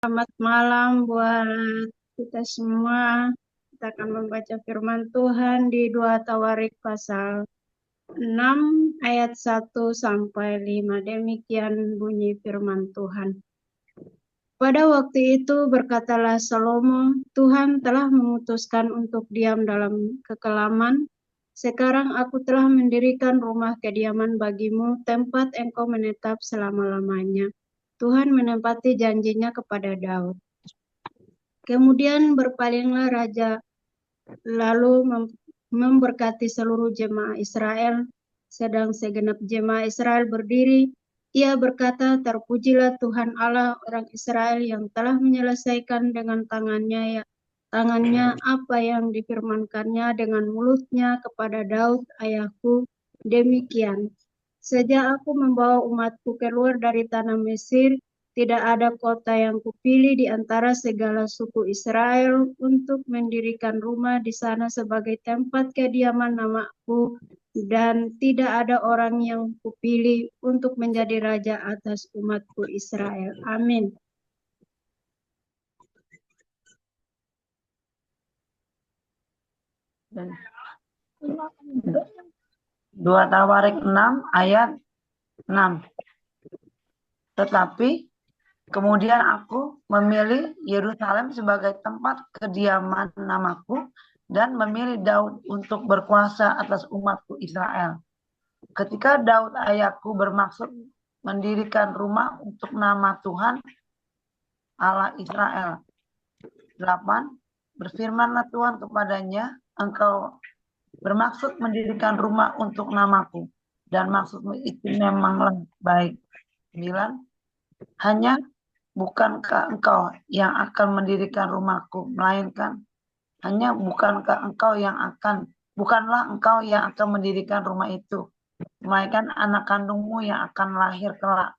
Selamat malam buat kita semua. Kita akan membaca firman Tuhan di 2 Tawarik pasal 6 ayat 1 sampai 5. Demikian bunyi firman Tuhan. Pada waktu itu berkatalah Salomo, Tuhan telah memutuskan untuk diam dalam kekelaman. Sekarang aku telah mendirikan rumah kediaman bagimu, tempat engkau menetap selama-lamanya. Tuhan menempati janjinya kepada Daud. Kemudian berpalinglah raja lalu memberkati seluruh jemaah Israel. Sedang segenap jemaah Israel berdiri, ia berkata, terpujilah Tuhan Allah orang Israel yang telah menyelesaikan dengan tangannya apa yang difirmankannya dengan mulutnya kepada Daud ayahku. Demikian, sejak aku membawa umatku keluar dari tanah Mesir, tidak ada kota yang kupilih di antara segala suku Israel untuk mendirikan rumah di sana sebagai tempat kediaman namaku, dan tidak ada orang yang kupilih untuk menjadi raja atas umatku Israel. Amin. Dan 2 Tawarik 6 ayat 6. Tetapi kemudian aku memilih Yerusalem sebagai tempat kediaman namaku dan memilih Daud untuk berkuasa atas umatku Israel. Ketika Daud ayahku bermaksud mendirikan rumah untuk nama Tuhan Allah Israel. 8. Berfirmanlah Tuhan kepadanya, engkau bermaksud mendirikan rumah untuk namaku, dan maksudmu itu memanglah baik. 9. Hanya bukankah engkau yang akan mendirikan rumahku, melainkan bukanlah engkau yang akan mendirikan rumah itu, melainkan anak kandungmu yang akan lahir kelak.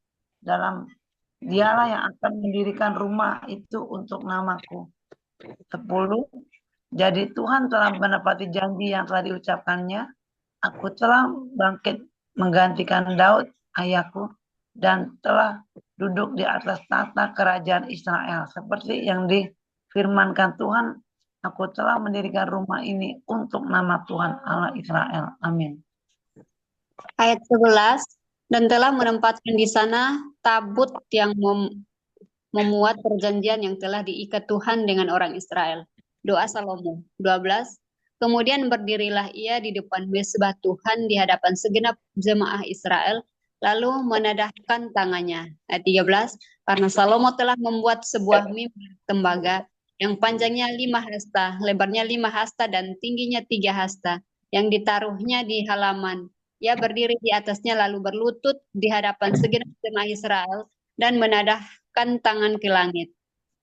Dialah yang akan mendirikan rumah itu untuk namaku. 10. Jadi Tuhan telah menepati janji yang telah diucapkannya. Aku telah bangkit menggantikan Daud ayahku dan telah duduk di atas tahta kerajaan Israel. Seperti yang difirmankan Tuhan, aku telah mendirikan rumah ini untuk nama Tuhan Allah Israel. Amin. Ayat 11, dan telah menempatkan di sana tabut yang memuat perjanjian yang telah diikat Tuhan dengan orang Israel. Doa Salomo. 12, kemudian berdirilah ia di depan mezbah Tuhan di hadapan segenap jemaah Israel, lalu menadahkan tangannya. Ayat 13, karena Salomo telah membuat sebuah mimbar tembaga yang panjangnya 5 hasta, lebarnya 5 hasta, dan tingginya 3 hasta, yang ditaruhnya di halaman. Ia berdiri di atasnya lalu berlutut di hadapan segenap jemaah Israel dan menadahkan tangan ke langit.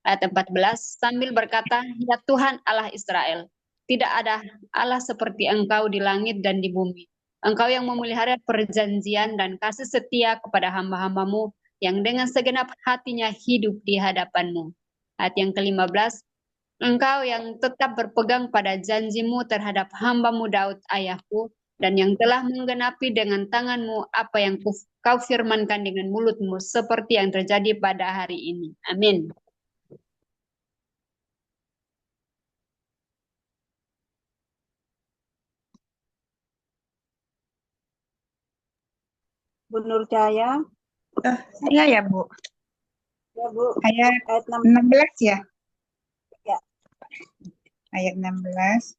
Ayat 14, sambil berkata, ya Tuhan Allah Israel, tidak ada Allah seperti engkau di langit dan di bumi. Engkau yang memelihara perjanjian dan kasih setia kepada hamba-hambamu yang dengan segenap hatinya hidup di hadapanmu. Ayat yang ke-15, engkau yang tetap berpegang pada janjimu terhadap hambamu Daud ayahku, dan yang telah menggenapi dengan tanganmu apa yang kau firmankan dengan mulutmu, seperti yang terjadi pada hari ini. Amin. Bu Nur Cahaya. Iya ya, Bu. Ya, Bu. Ayat 16 ya? Ya. Ayat 16.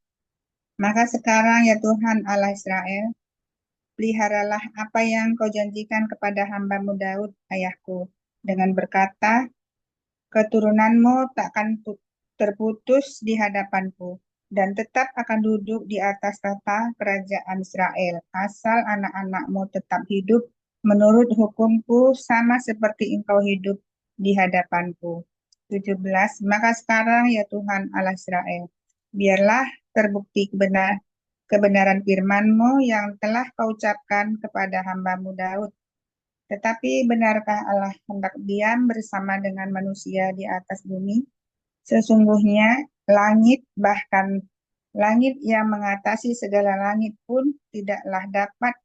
Maka sekarang ya Tuhan Allah Israel, peliharalah apa yang kau janjikan kepada hambamu Daud ayahku, dengan berkata, keturunanmu takkan terputus di hadapanku, dan tetap akan duduk di atas tahta kerajaan Israel, asal anak-anakmu tetap hidup menurut hukumku, sama seperti engkau hidup di hadapanku. 17. Maka sekarang ya Tuhan Allah Israel, biarlah terbukti kebenaran firman-Mu yang telah kau ucapkan kepada hambamu Daud. Tetapi benarkah Allah hendak diam bersama dengan manusia di atas bumi? Sesungguhnya langit, bahkan langit yang mengatasi segala langit pun tidaklah dapat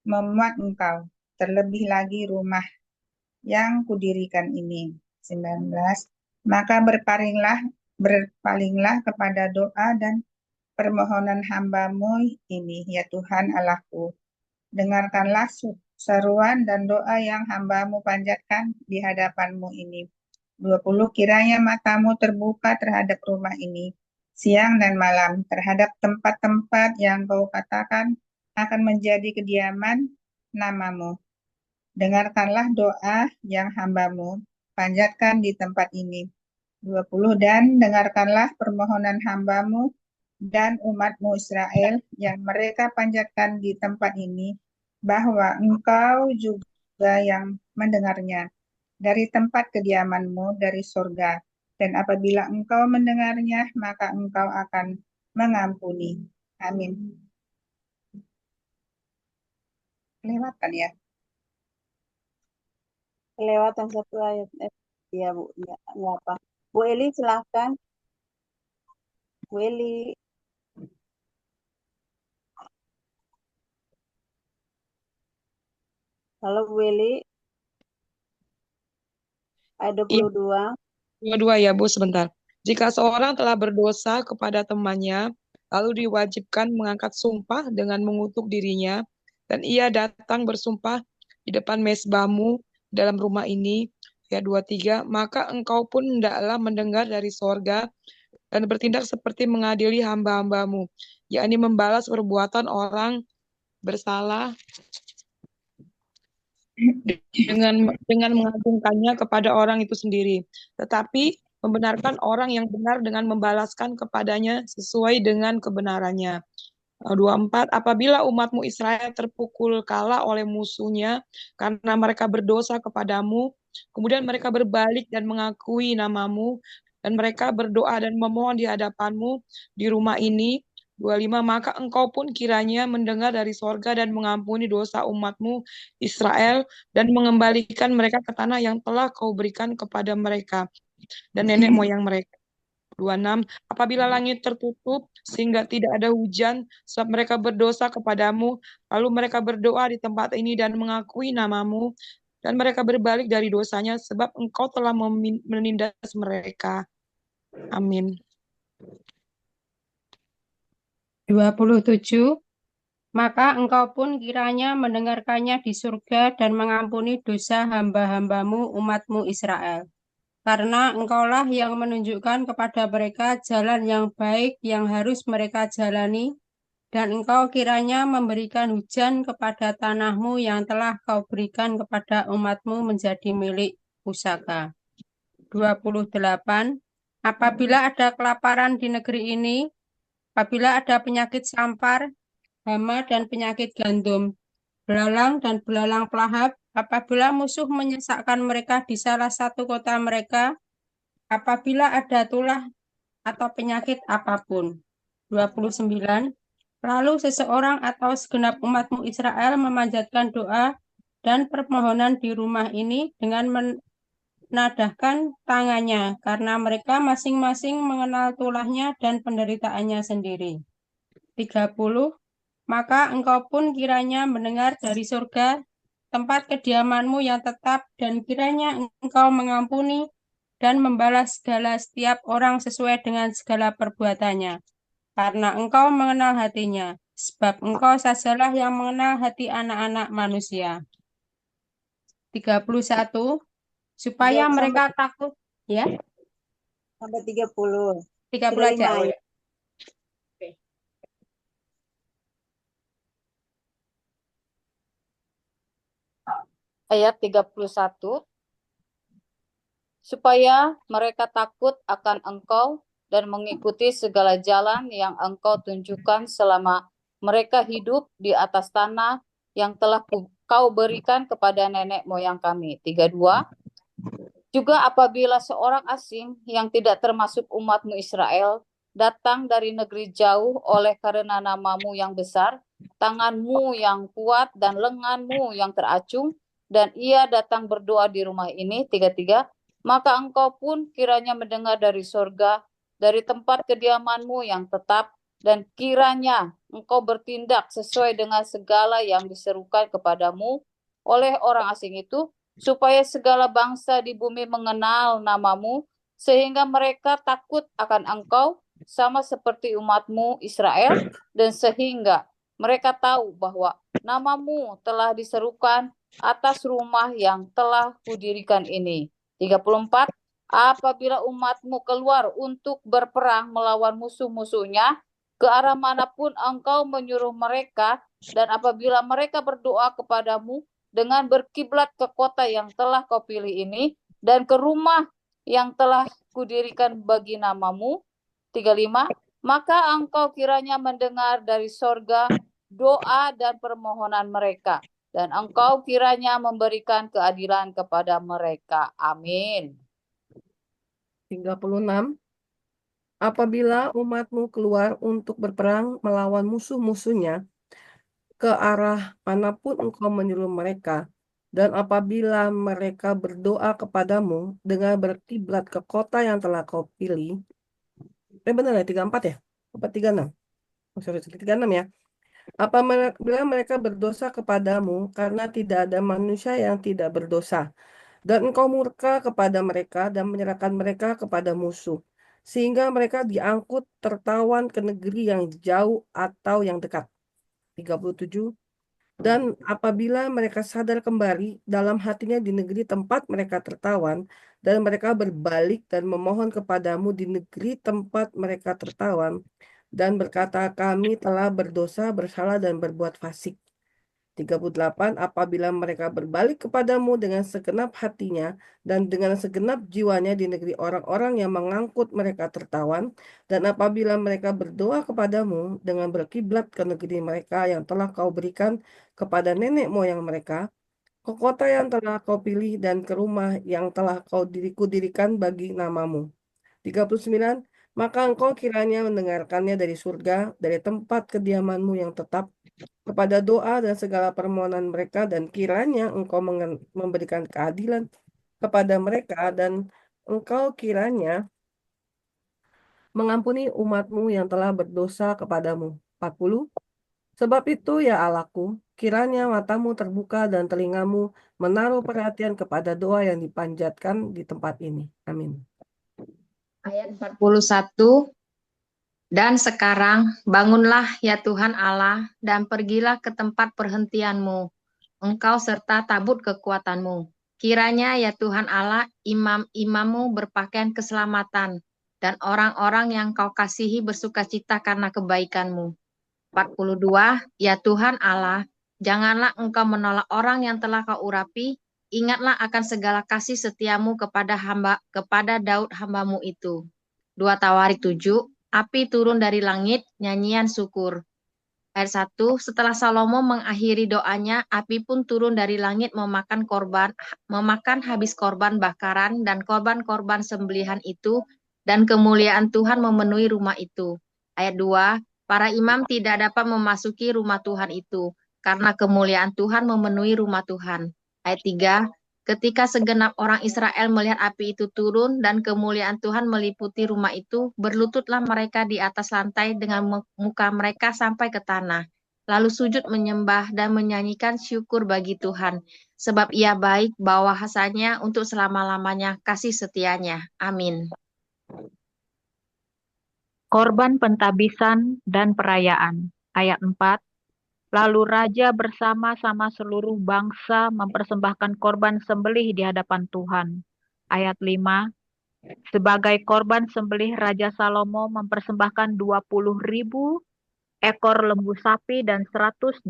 memuat engkau, terlebih lagi rumah yang kudirikan ini. 19. Maka berpalinglah kepada doa dan permohonan hamba-Mu ini, ya Tuhan Allahku. Dengarkanlah seruan dan doa yang hamba-Mu panjatkan di hadapan-Mu ini. 20. Kiranya matamu terbuka terhadap rumah ini, siang dan malam, terhadap tempat-tempat yang Kau katakan akan menjadi kediaman nama-Mu. Dengarkanlah doa yang hamba-Mu panjatkan di tempat ini. 20. Dan dengarkanlah permohonan hamba-Mu dan umat-Mu Israel yang mereka panjatkan di tempat ini, bahwa Engkau juga yang mendengarnya dari tempat kediaman-Mu dari surga. Dan apabila Engkau mendengarnya, maka Engkau akan mengampuni. Amin. Kelewatan ya. Kelewatan satu ayat. Iya, Bu. Enggak apa. Bu Eli, silahkan. Bu Eli. Halo, Bu Eli. Ayat Iya, 22. dua-dua ya, Bu, sebentar. Jika seorang telah berdosa kepada temannya, lalu diwajibkan mengangkat sumpah dengan mengutuk dirinya, dan ia datang bersumpah di depan mezbahmu dalam rumah ini, ayat 23, maka engkau pun hendaklah mendengar dari sorga dan bertindak seperti mengadili hamba-hambamu, yakni membalas perbuatan orang bersalah dengan mengagungkannya kepada orang itu sendiri, tetapi membenarkan orang yang benar dengan membalaskan kepadanya sesuai dengan kebenarannya. 24, apabila umatmu Israel terpukul kalah oleh musuhnya karena mereka berdosa kepadamu, kemudian mereka berbalik dan mengakui namamu, dan mereka berdoa dan memohon di hadapanmu di rumah ini, 25, maka engkau pun kiranya mendengar dari sorga dan mengampuni dosa umatmu Israel dan mengembalikan mereka ke tanah yang telah kau berikan kepada mereka dan nenek moyang mereka. 26, apabila langit tertutup sehingga tidak ada hujan sebab mereka berdosa kepadamu, lalu mereka berdoa di tempat ini dan mengakui namamu, dan mereka berbalik dari dosanya sebab engkau telah menindas mereka. Amin. 27. Maka engkau pun kiranya mendengarkannya di surga dan mengampuni dosa hamba-hambamu umatmu Israel. Karena engkaulah yang menunjukkan kepada mereka jalan yang baik yang harus mereka jalani, dan engkau kiranya memberikan hujan kepada tanahmu yang telah kau berikan kepada umatmu menjadi milik pusaka. 28. Apabila ada kelaparan di negeri ini, apabila ada penyakit sampar, hama dan penyakit gandum, belalang dan belalang pelahap, apabila musuh menyesakkan mereka di salah satu kota mereka, apabila ada tulah atau penyakit apapun. 29. Lalu seseorang atau segenap umatmu Israel memanjatkan doa dan permohonan di rumah ini dengan menadahkan tangannya, karena mereka masing-masing mengenal tulahnya dan penderitaannya sendiri. 30. Maka engkau pun kiranya mendengar dari surga tempat kediamanmu yang tetap, dan kiranya engkau mengampuni dan membalas segala setiap orang sesuai dengan segala perbuatannya. Karena engkau mengenal hatinya, sebab engkau sajalah yang mengenal hati anak-anak manusia. 31. Supaya mereka takut, ya? Sampai 30. 30 Sudah aja. 5 ayat. Ayat 31, supaya mereka takut akan engkau dan mengikuti segala jalan yang engkau tunjukkan selama mereka hidup di atas tanah yang telah kau berikan kepada nenek moyang kami. 32, juga apabila seorang asing yang tidak termasuk umatmu Israel datang dari negeri jauh oleh karena namamu yang besar, tanganmu yang kuat dan lenganmu yang teracung, dan ia datang berdoa di rumah ini, 33, maka engkau pun kiranya mendengar dari sorga, dari tempat kediamanmu yang tetap, dan kiranya engkau bertindak sesuai dengan segala yang diserukan kepadamu oleh orang asing itu, supaya segala bangsa di bumi mengenal namamu, sehingga mereka takut akan engkau sama seperti umatmu Israel, dan sehingga mereka tahu bahwa namamu telah diserukan atas rumah yang telah kudirikan ini. 34. Apabila umatmu keluar untuk berperang melawan musuh-musuhnya, ke arah manapun engkau menyuruh mereka, dan apabila mereka berdoa kepadamu dengan berkiblat ke kota yang telah kau pilih ini, dan ke rumah yang telah kudirikan bagi namamu. 35. Maka engkau kiranya mendengar dari sorga doa dan permohonan mereka, dan engkau kiranya memberikan keadilan kepada mereka. Amin. 36. Apabila umatmu keluar untuk berperang melawan musuh-musuhnya, ke arah manapun engkau menyuruh mereka, dan apabila mereka berdoa kepadamu dengan berkiblat ke kota yang telah kau pilih. Benar ya, 34 ya? Apa 36? Oh, sorry, 36 ya. Apabila mereka berdosa kepadamu karena tidak ada manusia yang tidak berdosa, dan engkau murka kepada mereka dan menyerahkan mereka kepada musuh, sehingga mereka diangkut tertawan ke negeri yang jauh atau yang dekat. 37. Dan apabila mereka sadar kembali dalam hatinya di negeri tempat mereka tertawan, dan mereka berbalik dan memohon kepadamu di negeri tempat mereka tertawan, dan berkata, kami telah berdosa, bersalah, dan berbuat fasik. 38. Apabila mereka berbalik kepadamu dengan segenap hatinya dan dengan segenap jiwanya di negeri orang-orang yang mengangkut mereka tertawan, dan apabila mereka berdoa kepadamu dengan berkiblat ke negeri mereka yang telah kau berikan kepada nenek moyang mereka, ke kota yang telah kau pilih dan ke rumah yang telah kau dirikan bagi namamu. 39. Maka engkau kiranya mendengarkannya dari surga, dari tempat kediamanmu yang tetap, kepada doa dan segala permohonan mereka, dan kiranya engkau memberikan keadilan kepada mereka, dan engkau kiranya mengampuni umatmu yang telah berdosa kepadamu. 40. Sebab itu ya Allahku, kiranya matamu terbuka dan telingamu menaruh perhatian kepada doa yang dipanjatkan di tempat ini. Amin. Ayat 41. Dan sekarang bangunlah ya Tuhan Allah, dan pergilah ke tempat perhentianmu, engkau serta tabut kekuatanmu. Kiranya ya Tuhan Allah, imam-imammu berpakaian keselamatan, dan orang-orang yang kau kasihi bersukacita karena kebaikanmu. 42. Ya Tuhan Allah, janganlah engkau menolak orang yang telah kau urapi, ingatlah akan segala kasih setiamu kepada Daud hambamu itu. 2 Tawarik 7. Api turun dari langit, nyanyian syukur. Ayat 1. Setelah Salomo mengakhiri doanya, api pun turun dari langit memakan habis korban bakaran dan korban-korban sembelihan itu, dan kemuliaan Tuhan memenuhi rumah itu. Ayat 2. Para imam tidak dapat memasuki rumah Tuhan itu, karena kemuliaan Tuhan memenuhi rumah Tuhan. Ayat 3. Ketika segenap orang Israel melihat api itu turun dan kemuliaan Tuhan meliputi rumah itu, berlututlah mereka di atas lantai dengan muka mereka sampai ke tanah. Lalu sujud menyembah dan menyanyikan syukur bagi Tuhan, sebab Ia baik, bahwasanya untuk selama-lamanya kasih setianya. Amin. Korban pentabisan dan perayaan. Ayat 4. Lalu raja bersama-sama seluruh bangsa mempersembahkan korban sembelih di hadapan Tuhan. Ayat 5. Sebagai korban sembelih, Raja Salomo mempersembahkan 20.000 ekor lembu sapi dan 120.000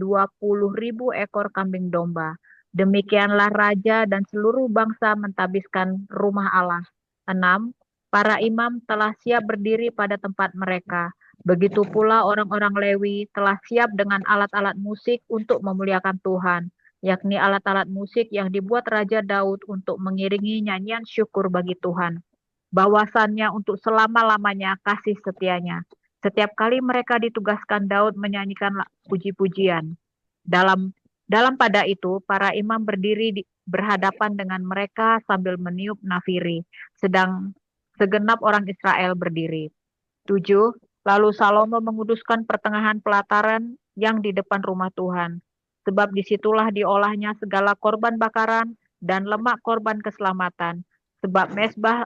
ekor kambing domba. Demikianlah raja dan seluruh bangsa mentabiskan rumah Allah. 6. Para imam telah siap berdiri pada tempat mereka. Begitu pula orang-orang Lewi telah siap dengan alat-alat musik untuk memuliakan Tuhan, yakni alat-alat musik yang dibuat Raja Daud untuk mengiringi nyanyian syukur bagi Tuhan. Bahwasannya untuk selama-lamanya kasih setianya. Setiap kali mereka ditugaskan Daud menyanyikan puji-pujian. Dalam pada itu, para imam berdiri berhadapan dengan mereka sambil meniup nafiri, sedang segenap orang Israel berdiri. 7. Lalu Salomo menguduskan pertengahan pelataran yang di depan rumah Tuhan, sebab disitulah diolahnya segala korban bakaran dan lemak korban keselamatan, sebab mezbah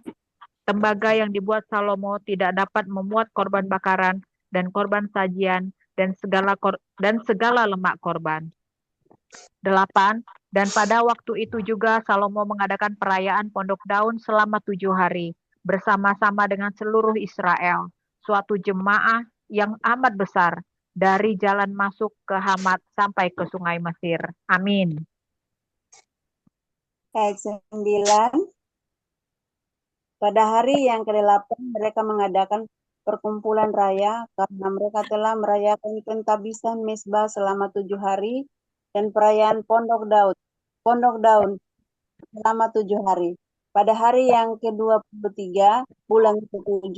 Tembaga yang dibuat Salomo tidak dapat memuat korban bakaran dan korban sajian dan segala lemak korban. 8. Dan pada waktu itu juga Salomo mengadakan perayaan Pondok Daun selama 7 hari bersama-sama dengan seluruh Israel, suatu jemaah yang amat besar dari jalan masuk ke Hamat sampai ke Sungai Mesir. Amin. Ayat 9. Pada hari yang ke-8 mereka mengadakan perkumpulan raya karena mereka telah merayakan pentabisan Mesbah selama 7 hari dan perayaan Pondok Daun selama 7 hari. Pada hari yang ke-23 bulan ke-7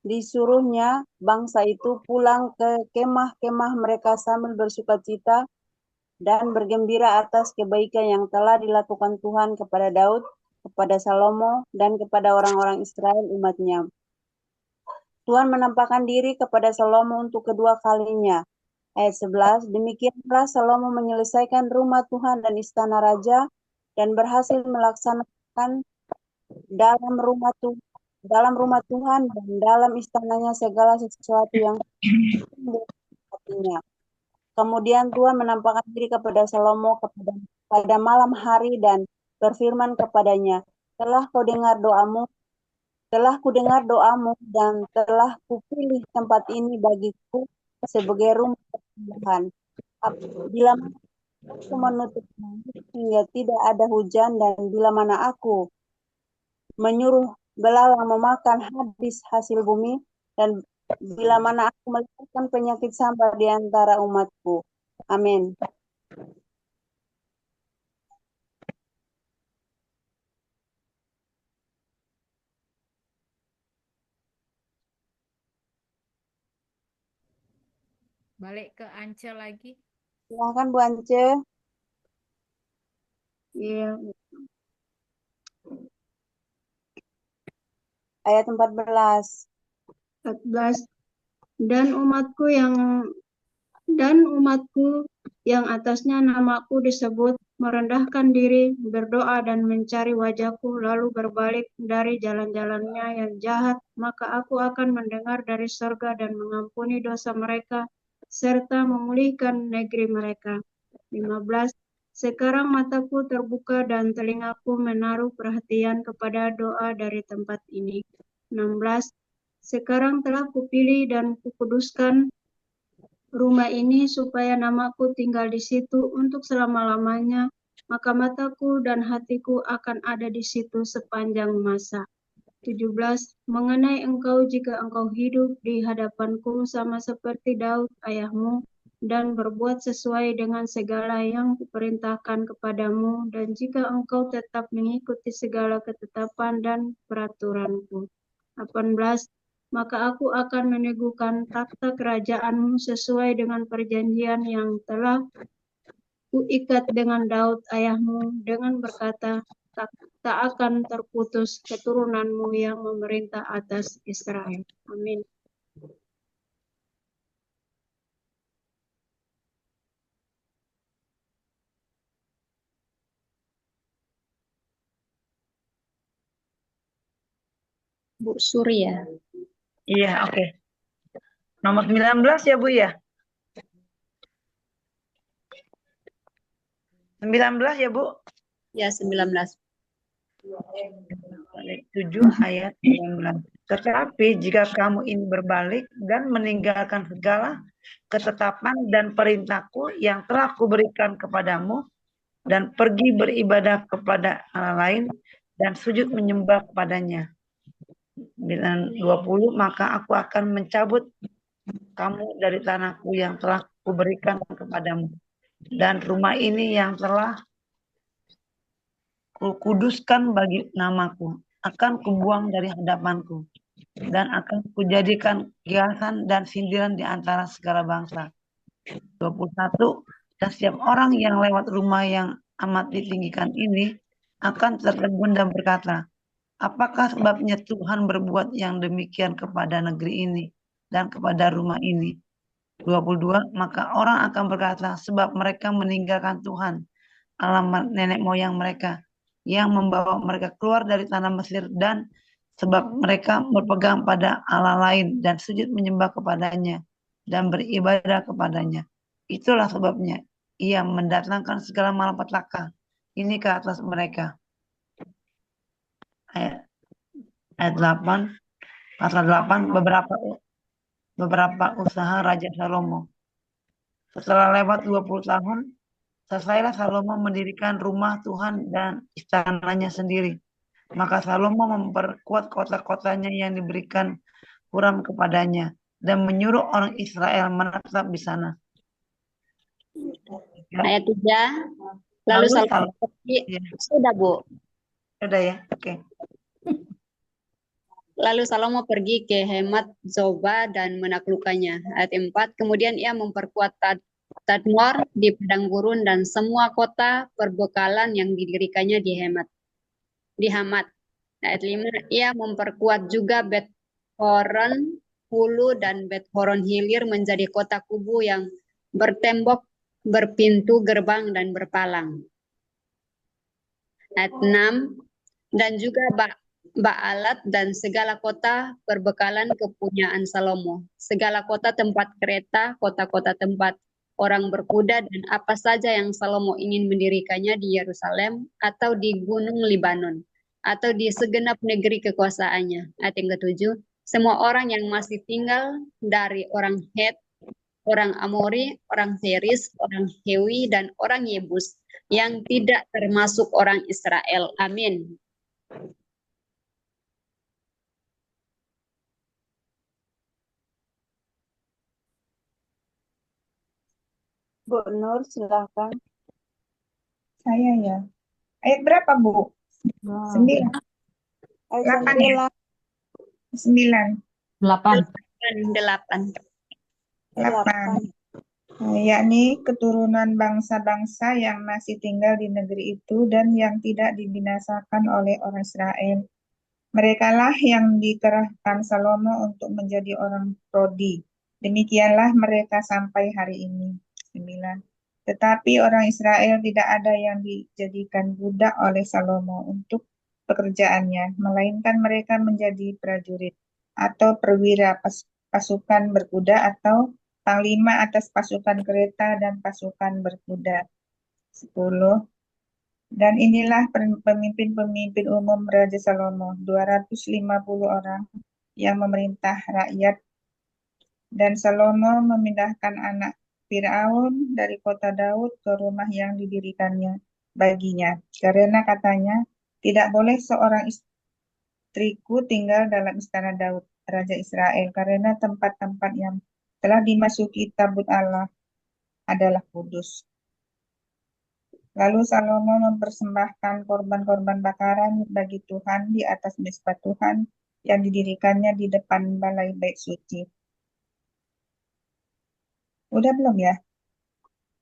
disuruhnya bangsa itu pulang ke kemah-kemah mereka sambil bersukacita dan bergembira atas kebaikan yang telah dilakukan Tuhan kepada Daud, kepada Salomo, dan kepada orang-orang Israel umatnya. Tuhan menampakkan diri kepada Salomo untuk kedua kalinya. Ayat 11, demikianlah Salomo menyelesaikan rumah Tuhan dan istana raja dan berhasil melaksanakan dalam rumah Tuhan dan dalam istananya segala sesuatu yang hatinya. Kemudian Tuhan menampakkan diri kepada Salomo pada malam hari dan berfirman kepadanya, telah kudengar doamu dan telah kupilih tempat ini bagiku sebagai rumah persembahan. Bila mana aku menutup langit hingga tidak ada hujan dan bila mana aku menyuruh belalang memakan habis hasil bumi dan bila mana aku meletakkan penyakit sampar di antara umatku. Amin. Balik ke Ance lagi. Silahkan Bu Ance. Iya. Ayat 14. 14. Dan umatku yang atasnya namaku disebut merendahkan diri, berdoa dan mencari wajahku, lalu berbalik dari jalan-jalannya yang jahat, maka aku akan mendengar dari surga dan mengampuni dosa mereka, serta memulihkan negeri mereka. 15. Sekarang mataku terbuka dan telingaku menaruh perhatian kepada doa dari tempat ini. 16. Sekarang telah kupilih dan kukuduskan rumah ini supaya namaku tinggal di situ untuk selama-lamanya, maka mataku dan hatiku akan ada di situ sepanjang masa. 17. Mengenai engkau, jika engkau hidup di hadapanku sama seperti Daud ayahmu, dan berbuat sesuai dengan segala yang kuperintahkan kepadamu, dan jika engkau tetap mengikuti segala ketetapan dan peraturanku. 18. Maka aku akan meneguhkan takhta kerajaanmu sesuai dengan perjanjian yang telah kuikat dengan Daud ayahmu dengan berkata, tak akan terputus keturunanmu yang memerintah atas Israel. Amin. Bu Surya. Iya, oke. Nomor 19 ya Bu ya? 19 ya Bu? Ya, 19. 7 ayat 19. Tetapi jika kamu ini berbalik dan meninggalkan segala ketetapan dan perintahku yang telah kuberikan kepadamu dan pergi beribadah kepada Allah lain dan sujud menyembah kepadanya. 20, maka aku akan mencabut kamu dari tanahku yang telah kuberikan kepadamu dan rumah ini yang telah kukuduskan bagi namaku akan kubuang dari hadapanku dan akan kujadikan kiasan dan sindiran di antara segala bangsa. 21, dan setiap orang yang lewat rumah yang amat ditinggikan ini akan tertegun dan berkata, apakah sebabnya Tuhan berbuat yang demikian kepada negeri ini dan kepada rumah ini? 22, maka orang akan berkata, sebab mereka meninggalkan Tuhan, alamat nenek moyang mereka, yang membawa mereka keluar dari tanah Mesir dan sebab mereka berpegang pada Allah lain dan sujud menyembah kepadanya dan beribadah kepadanya. Itulah sebabnya ia mendatangkan segala malapetaka ini ke atas mereka. Ayat 8, pasal 8, beberapa usaha Raja Salomo. Setelah lewat 20 tahun, selesailah Salomo mendirikan rumah Tuhan dan istananya sendiri. Maka Salomo memperkuat kota-kotanya yang diberikan Huram kepadanya dan menyuruh orang Israel menetap di sana. Ayat 3. Lalu Salomo pergi. Ya. Sudah, Bu. Sudah ya, oke. Lalu Salomo pergi ke Hemat Zoba dan menaklukkannya. Ayat 4. Kemudian ia memperkuat Tadmor di padang gurun dan semua kota perbekalan yang didirikannya di Hamat. Ayat 5. Ia memperkuat juga Bet Horon Hulu dan Bet Horon Hilir menjadi kota kubu yang bertembok, berpintu gerbang dan berpalang. Ayat 6. Dan juga Baalat dan segala kota perbekalan kepunyaan Salomo, segala kota tempat kereta, kota-kota tempat orang berkuda, dan apa saja yang Salomo ingin mendirikannya di Yerusalem atau di Gunung Libanon atau di segenap negeri kekuasaannya. Ayat yang ke-7, semua orang yang masih tinggal dari orang Het, orang Amori, orang Feris, orang Hewi, dan orang Yebus yang tidak termasuk orang Israel. Amin. Bu Nur, silakan. Saya ya. Ayat berapa, Bu? 9. Ayat 8 ya? 9. 8. 8. Yakni keturunan bangsa-bangsa yang masih tinggal di negeri itu dan yang tidak dibinasakan oleh orang Israel. Merekalah yang dikerahkan Salomo untuk menjadi orang prodi. Demikianlah mereka sampai hari ini. 9. Tetapi orang Israel tidak ada yang dijadikan budak oleh Salomo untuk pekerjaannya, melainkan mereka menjadi prajurit atau perwira pasukan berkuda atau panglima atas pasukan kereta dan pasukan berkuda. 10. Dan inilah pemimpin-pemimpin umum Raja Salomo, 250 orang yang memerintah rakyat. Dan Salomo memindahkan anak Firaun dari kota Daud ke rumah yang didirikannya baginya. Karena katanya, tidak boleh seorang istriku tinggal dalam istana Daud, Raja Israel, karena tempat-tempat yang telah dimasuki tabut Allah adalah kudus. Lalu Salomo mempersembahkan korban-korban bakaran bagi Tuhan di atas mezbah Tuhan yang didirikannya di depan balai bait suci. Udah belum ya?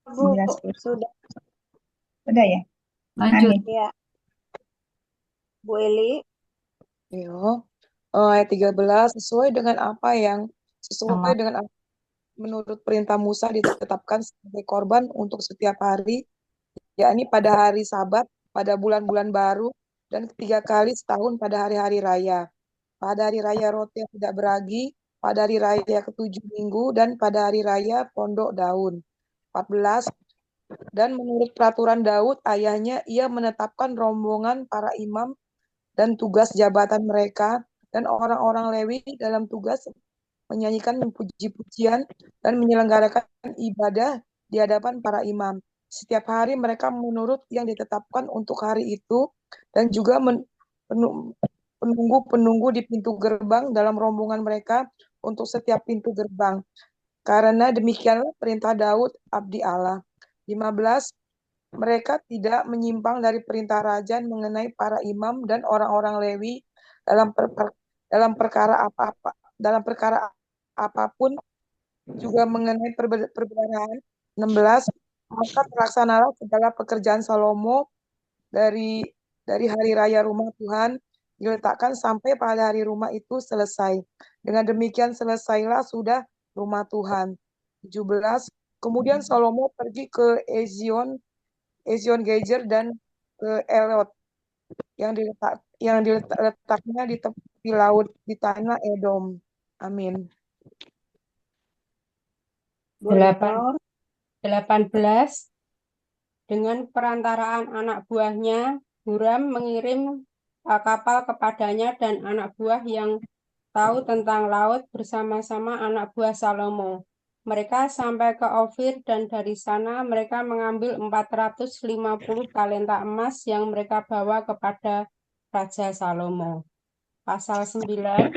Bu, sudah. Udah ya? Lanjut. Ani. Ya. Bu Eli. Yo. Ayat 13, sesuai dengan apa menurut perintah Musa ditetapkan sebagai korban untuk setiap hari, yakni pada hari Sabat, pada bulan-bulan baru, dan 3 kali setahun pada hari-hari raya. Pada hari raya roti yang tidak beragi, pada hari raya ke-7 minggu, dan pada hari raya pondok daun. 14. Dan menurut peraturan Daud, ayahnya, ia menetapkan rombongan para imam dan tugas jabatan mereka, dan orang-orang Lewi dalam tugas menyanyikan puji-pujian dan menyelenggarakan ibadah di hadapan para imam. Setiap hari mereka menurut yang ditetapkan untuk hari itu, dan juga penunggu-penunggu di pintu gerbang dalam rombongan mereka untuk setiap pintu gerbang. Karena demikianlah perintah Daud, abdi Allah. 15. Mereka tidak menyimpang dari perintah raja mengenai para imam dan orang-orang Lewi dalam perkara apapun, juga mengenai perbendaharaan. 16. Maka terlaksanalah segala pekerjaan Salomo dari hari raya rumah Tuhan diletakkan sampai pada hari rumah itu selesai. Dengan demikian selesailah sudah rumah Tuhan. 17. Kemudian Salomo pergi ke Ezion Gezer dan ke Elot yang letaknya di laut, di tanah Edom. Amin. Boleh, Delapan. Flor? 18. Dengan perantaraan anak buahnya, Huram mengirim kapal kepadanya dan anak buah yang tahu tentang laut bersama-sama anak buah Salomo. Mereka sampai ke Ofir dan dari sana mereka mengambil 450 talenta emas yang mereka bawa kepada Raja Salomo. Pasal 9,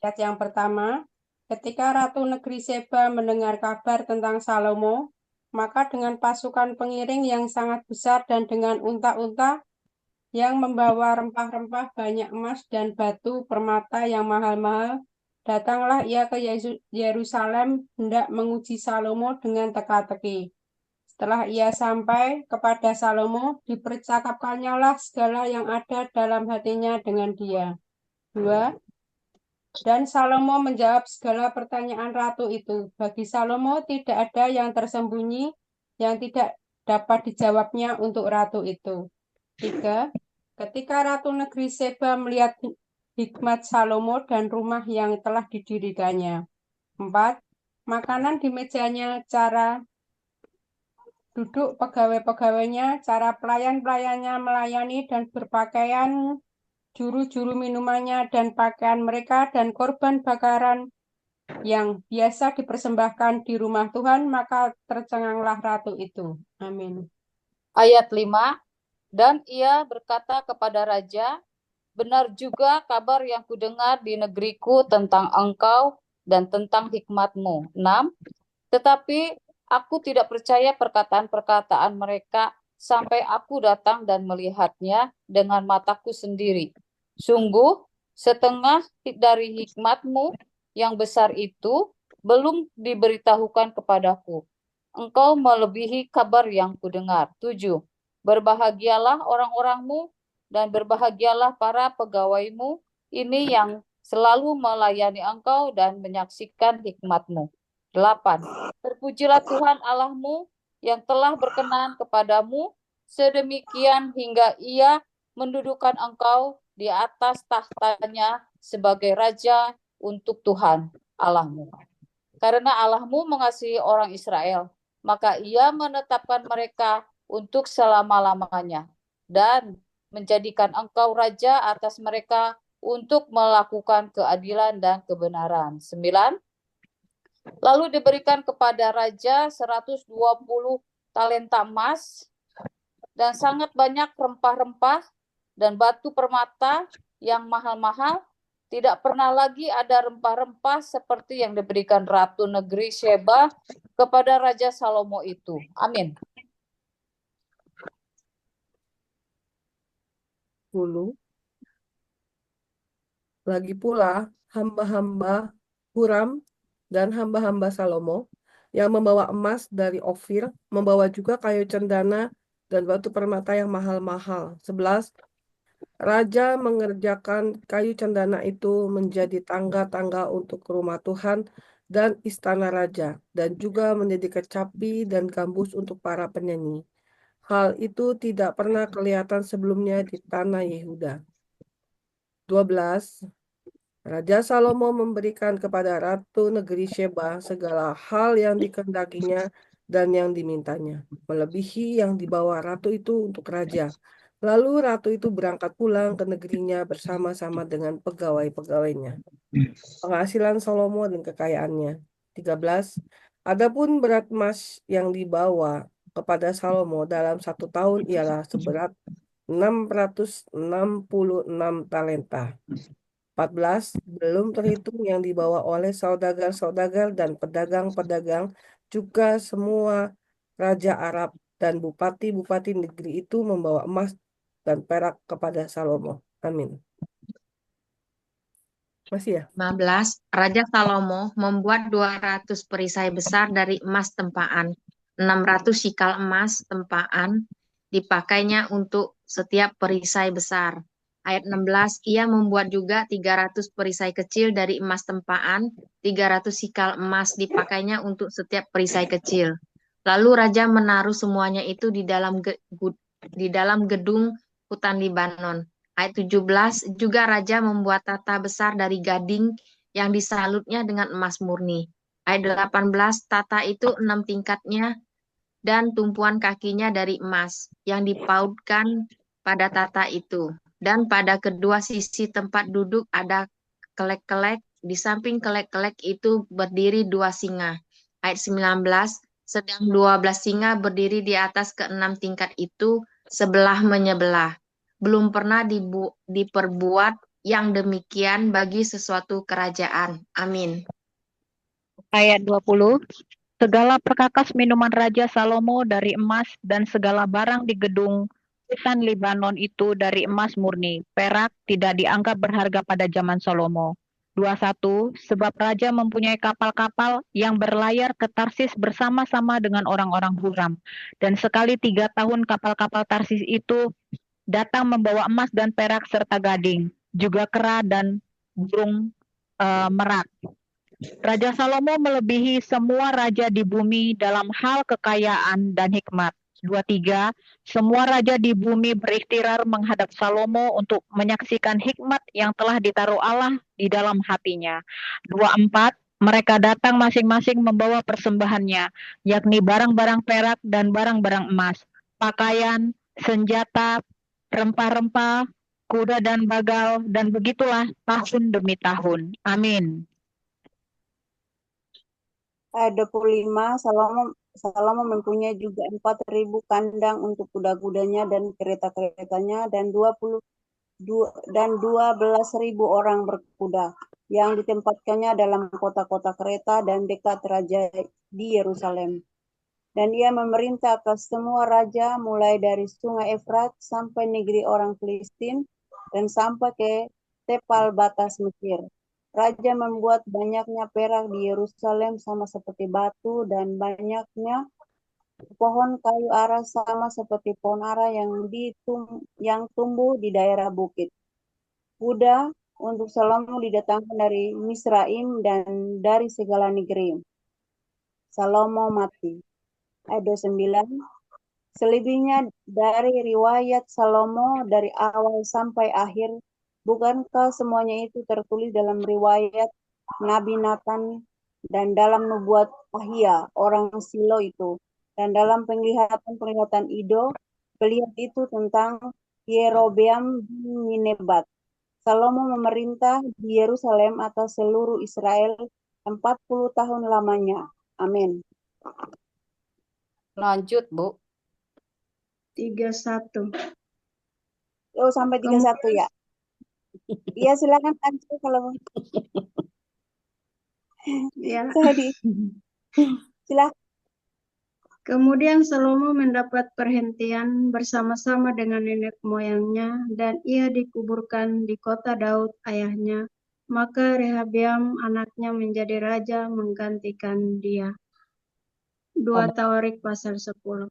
ayat yang pertama. Ketika Ratu Negeri Seba mendengar kabar tentang Salomo, maka dengan pasukan pengiring yang sangat besar dan dengan unta-unta yang membawa rempah-rempah banyak emas dan batu permata yang mahal-mahal, datanglah ia ke Yerusalem hendak menguji Salomo dengan teka-teki. Setelah ia sampai kepada Salomo, dipercakapkannya lah segala yang ada dalam hatinya dengan dia. 2. Dan Salomo menjawab segala pertanyaan ratu itu. Bagi Salomo tidak ada yang tersembunyi yang tidak dapat dijawabnya untuk ratu itu. 3. Ketika Ratu Negeri Seba melihat hikmat Salomo dan rumah yang telah didirikannya. 4. Makanan di mejanya, cara duduk pegawai-pegawainya, cara pelayan-pelayannya melayani dan berpakaian, juru-juru minumannya dan pakaian mereka, dan korban bakaran yang biasa dipersembahkan di rumah Tuhan, maka tercenganglah ratu itu. Amin. Ayat 5. Dan ia berkata kepada raja, benar juga kabar yang kudengar di negeriku tentang engkau dan tentang hikmatmu. 6. Tetapi aku tidak percaya perkataan-perkataan mereka sampai aku datang dan melihatnya dengan mataku sendiri. Sungguh, setengah dari hikmatmu yang besar itu belum diberitahukan kepadaku. Engkau melebihi kabar yang kudengar. 7. Berbahagialah orang-orangmu dan berbahagialah para pegawaimu ini yang selalu melayani engkau dan menyaksikan hikmatmu. 8. Terpujilah Tuhan Allahmu yang telah berkenan kepadamu sedemikian hingga ia mendudukan engkau di atas tahtanya sebagai raja untuk Tuhan Allahmu. Karena Allahmu mengasihi orang Israel, maka ia menetapkan mereka untuk selama-lamanya dan menjadikan engkau raja atas mereka untuk melakukan keadilan dan kebenaran. 9. Lalu diberikan kepada raja 120 talenta emas dan sangat banyak rempah-rempah dan batu permata yang mahal-mahal. Tidak pernah lagi ada rempah-rempah seperti yang diberikan Ratu Negeri Sheba kepada Raja Salomo itu. Amin. 10. Lagi pula hamba-hamba Huram dan hamba-hamba Salomo yang membawa emas dari Ofir, membawa juga kayu cendana dan batu permata yang mahal-mahal. 11. Raja mengerjakan kayu cendana itu menjadi tangga-tangga untuk rumah Tuhan dan istana raja, dan juga menjadi kecapi dan gambus untuk para penyanyi. Hal itu tidak pernah kelihatan sebelumnya di tanah Yehuda. 12. Raja Salomo memberikan kepada Ratu Negeri Sheba segala hal yang dikehendakinya dan yang dimintanya, melebihi yang dibawa ratu itu untuk raja. Lalu ratu itu berangkat pulang ke negerinya bersama-sama dengan pegawai-pegawainya. Penghasilan Salomo dan kekayaannya. 13. Adapun berat emas yang dibawa kepada Salomo dalam 1 tahun ialah seberat 666 talenta. 14. Belum terhitung yang dibawa oleh saudagar-saudagar dan pedagang-pedagang, juga semua raja Arab dan bupati-bupati negeri itu membawa emas dan perak kepada Salomo. Amin. Masih ya? 15. Raja Salomo membuat 200 perisai besar dari emas tempaan, 600 sikal emas tempaan dipakainya untuk setiap perisai besar. Ayat 16, ia membuat juga 300 perisai kecil dari emas tempaan, 300 sikal emas dipakainya untuk setiap perisai kecil. Lalu raja menaruh semuanya itu di dalam gedung hutan Libanon. Ayat 17, juga raja membuat tata besar dari gading yang disalutnya dengan emas murni. Ayat 18, tata itu 6 tingkatnya dan tumpuan kakinya dari emas yang dipautkan pada tata itu. Dan pada kedua sisi tempat duduk ada kelek-kelek, di samping kelek-kelek itu berdiri 2 singa. Ayat 19, sedang 12 singa berdiri di atas ke-6 tingkat itu sebelah menyebelah. Belum pernah diperbuat yang demikian bagi sesuatu kerajaan. Amin. Ayat 20. Segala perkakas minuman Raja Salomo dari emas dan segala barang di gedung hutan Libanon itu dari emas murni. Perak tidak dianggap berharga pada zaman Salomo. 21. Sebab Raja mempunyai kapal-kapal yang berlayar ke Tarsis bersama-sama dengan orang-orang Huram. Dan sekali 3 tahun kapal-kapal Tarsis itu datang membawa emas dan perak serta gading, juga kera dan burung merak. Raja Salomo melebihi semua raja di bumi dalam hal kekayaan dan hikmat. 23. Semua raja di bumi berikhtiar menghadap Salomo untuk menyaksikan hikmat yang telah ditaruh Allah di dalam hatinya. 24. Mereka datang masing-masing membawa persembahannya, yakni barang-barang perak dan barang-barang emas, pakaian, senjata, rempah-rempah, kuda dan bagal, dan begitulah tahun demi tahun. Amin. Ayat 25, Salomo mempunyai juga 4.000 kandang untuk kuda-kudanya dan kereta-keretanya dan 12.000 orang berkuda yang ditempatkannya dalam kota-kota kereta dan dekat raja di Yerusalem. Dan ia memerintah atas semua raja mulai dari sungai Efrat sampai negeri orang Filistin dan sampai ke tepal batas Mesir. Raja membuat banyaknya perak di Yerusalem sama seperti batu dan banyaknya pohon kayu ara sama seperti pohon ara yang tumbuh di daerah bukit. Kuda untuk Salomo didatangkan dari Misraim dan dari segala negeri. Salomo mati. Ayat 29. Selebihnya dari riwayat Salomo dari awal sampai akhir, bukankah semuanya itu tertulis dalam riwayat Nabi Nathan dan dalam nubuat Ahia, orang Silo itu, dan dalam penglihatan Ido, melihat itu tentang Yerobeam bin Nebat. Salomo memerintah di Yerusalem atas seluruh Israel 40 tahun lamanya. Amin. Lanjut, Bu. 31. Oh, sampai 31 ya. Iya, silakan lanjut kalau Ya. Silakan. Kemudian Salomo mendapat perhentian bersama-sama dengan nenek moyangnya, dan ia dikuburkan di kota Daud ayahnya. Maka Rehabeam anaknya menjadi raja menggantikan dia. 2 Tawarik pasal 10.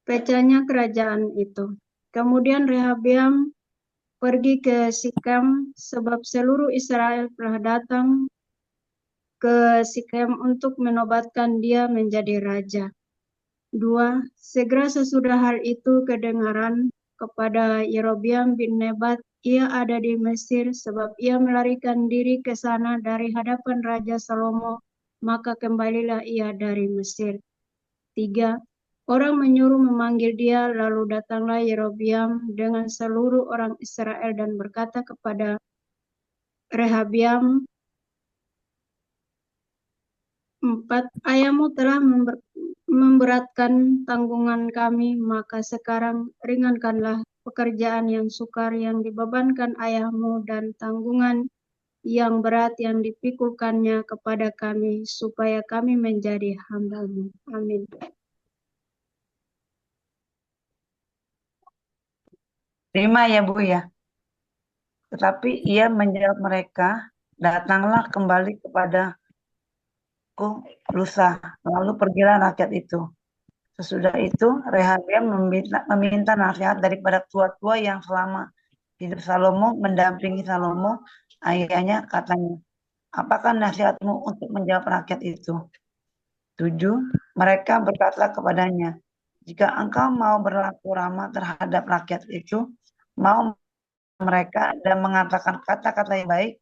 Pecahnya kerajaan itu. Kemudian Rehabeam pergi ke Sikem, sebab seluruh Israel telah datang ke Sikem untuk menobatkan dia menjadi raja. 2. Segera sesudah hal itu kedengaran kepada Yerobeam bin Nebat, ia ada di Mesir, sebab ia melarikan diri ke sana dari hadapan Raja Salomo, maka kembalilah ia dari Mesir. 3. Orang menyuruh memanggil dia, lalu datanglah Yerobeam dengan seluruh orang Israel dan berkata kepada Rehabeam, 4. Ayahmu telah memberatkan tanggungan kami, maka sekarang ringankanlah pekerjaan yang sukar yang dibebankan ayahmu dan tanggungan yang berat yang dipikulkannya kepada kami, supaya kami menjadi hamba-Mu. Amin. Terima ya Bu ya. Tetapi ia menjawab mereka, datanglah kembali kepadaku lusa. Lalu pergilah rakyat itu. Sesudah itu Rehabeam meminta nasihat daripada tua-tua yang selama hidup Salomo mendampingi Salomo, ayahnya, katanya, apakah nasihatmu untuk menjawab rakyat itu? 7. Mereka berkata kepadanya, jika engkau mau berlaku ramah terhadap rakyat itu, mau mereka dan mengatakan kata-kata yang baik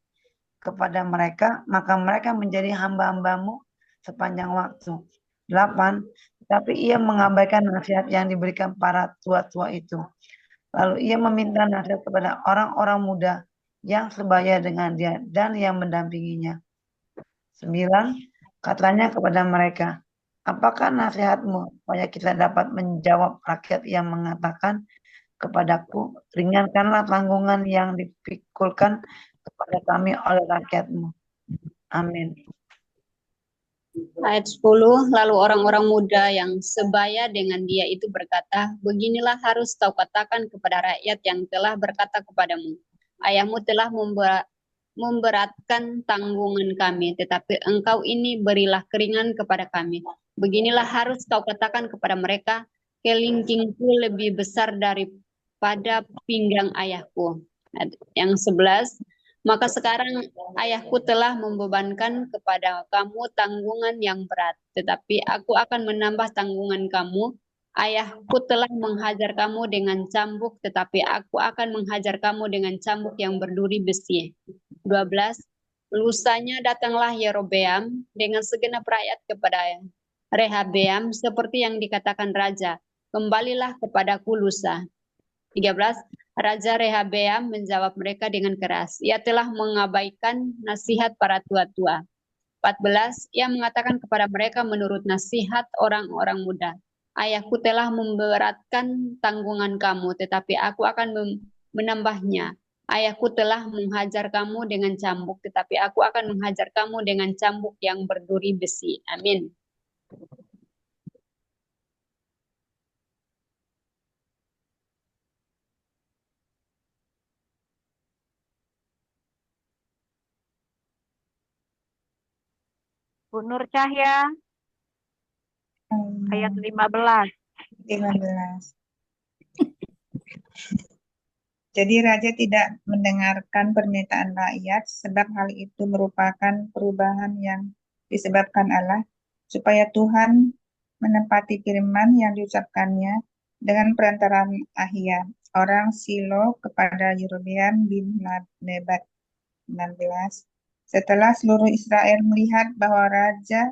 kepada mereka, maka mereka menjadi hamba-hambamu sepanjang waktu. 8. Tetapi ia mengabaikan nasihat yang diberikan para tua-tua itu. Lalu ia meminta nasihat kepada orang-orang muda yang sebaya dengan dia dan yang mendampinginya. 9. Katanya kepada mereka, apakah nasihatmu supaya kita dapat menjawab rakyat yang mengatakan kepadaku, ringankanlah tanggungan yang dipikulkan kepada kami oleh rakyatmu. Amin. Ayat 10, lalu orang-orang muda yang sebaya dengan dia itu berkata, beginilah harus kau katakan kepada rakyat yang telah berkata kepadamu, ayahmu telah memberatkan tanggungan kami, tetapi engkau ini berilah keringan kepada kami. Beginilah harus kau katakan kepada mereka, kelingkingku lebih besar daripada pinggang ayahku. Yang 11, maka sekarang ayahku telah membebankan kepada kamu tanggungan yang berat, tetapi aku akan menambah tanggungan kamu. Ayahku telah menghajar kamu dengan cambuk, tetapi aku akan menghajar kamu dengan cambuk yang berduri besi. 12. Lusanya datanglah Yerobeam dengan segenap rakyat kepada Rehabeam seperti yang dikatakan raja, kembalilah kepadaku lusa. 13. Raja Rehabeam menjawab mereka dengan keras. Ia telah mengabaikan nasihat para tua-tua. 14. Ia mengatakan kepada mereka menurut nasihat orang-orang muda. Ayahku telah memberatkan tanggungan kamu, tetapi aku akan menambahnya. Ayahku telah menghajar kamu dengan cambuk, tetapi aku akan menghajar kamu dengan cambuk yang berduri besi. Amin. Bu Nur Cahya, ayat 15. 15. Jadi raja tidak mendengarkan permintaan rakyat, sebab hal itu merupakan perubahan yang disebabkan Allah, supaya Tuhan menepati firman yang diucapkannya dengan perantaraan Ahia, orang Silo kepada Yerobeam bin Nebat. 16. Setelah seluruh Israel melihat bahwa raja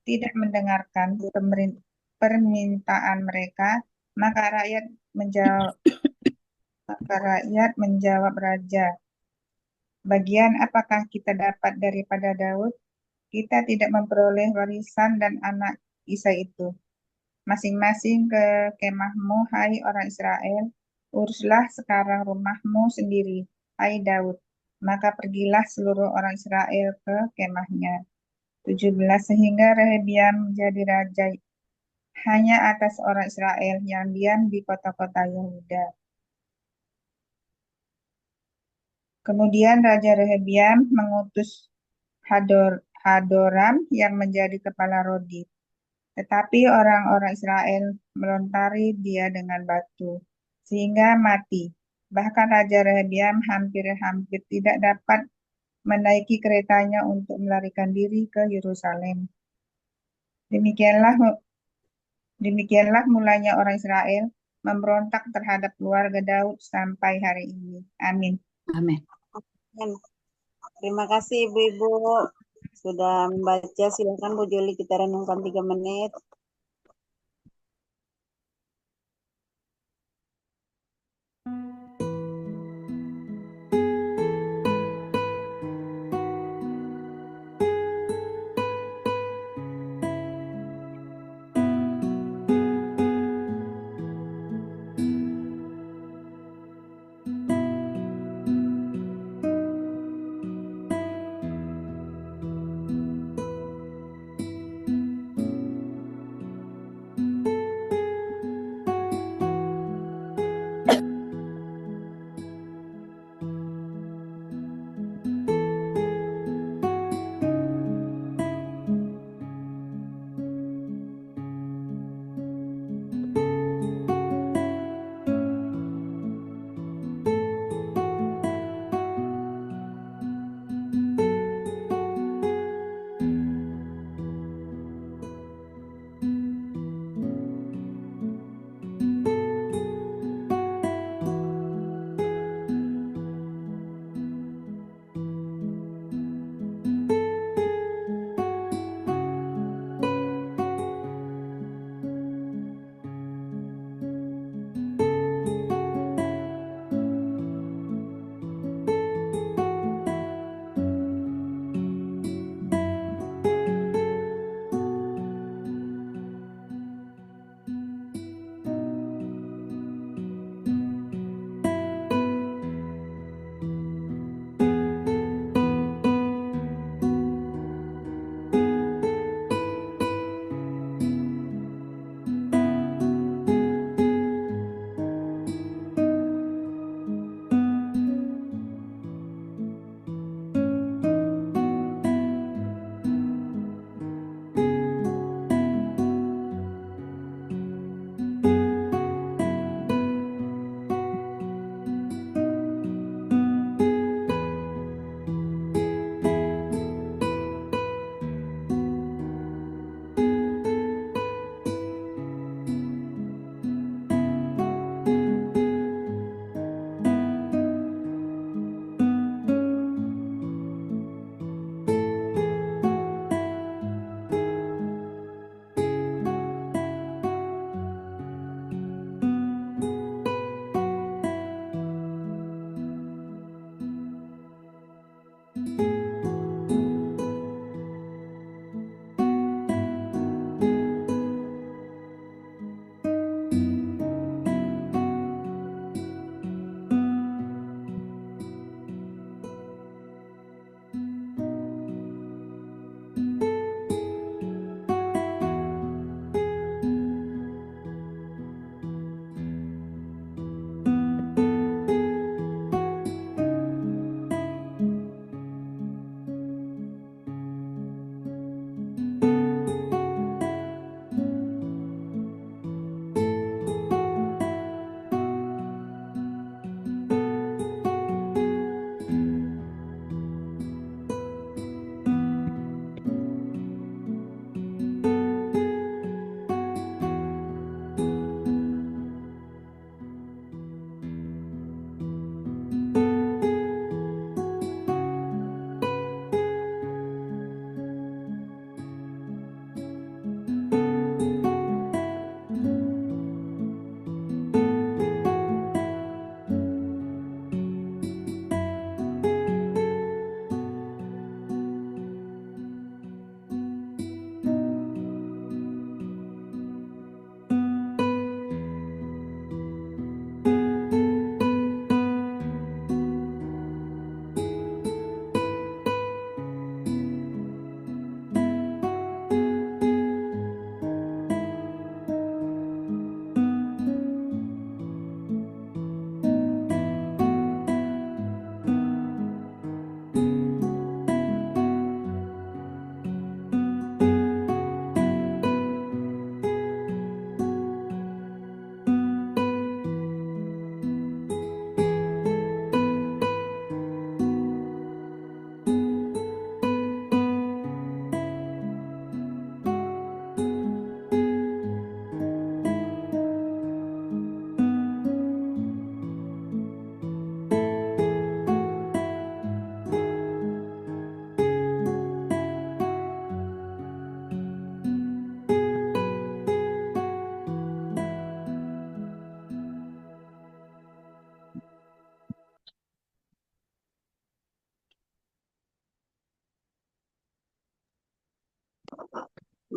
tidak mendengarkan permintaan mereka, maka rakyat menjawab raja, bagian apakah kita dapat daripada Daud? Kita tidak memperoleh warisan dan anak Isai itu. Masing-masing ke kemahmu, hai orang Israel, uruslah sekarang rumahmu sendiri, hai Daud. Maka pergilah seluruh orang Israel ke kemahnya. 17. Sehingga Rehabeam menjadi raja hanya atas orang Israel yang diam di kota-kota Yehuda. Kemudian Raja Rehabeam mengutus Hadoram yang menjadi kepala Rodi. Tetapi orang-orang Israel melontari dia dengan batu, sehingga mati. Bahkan Raja Rehabeam hampir-hampir tidak dapat menaiki keretanya untuk melarikan diri ke Yerusalem. Demikianlah mulanya orang Israel memberontak terhadap keluarga Daud sampai hari ini. Amin. Amin. Terima kasih Ibu-Ibu sudah membaca. Silakan Bu Juli, kita renungkan 3 menit.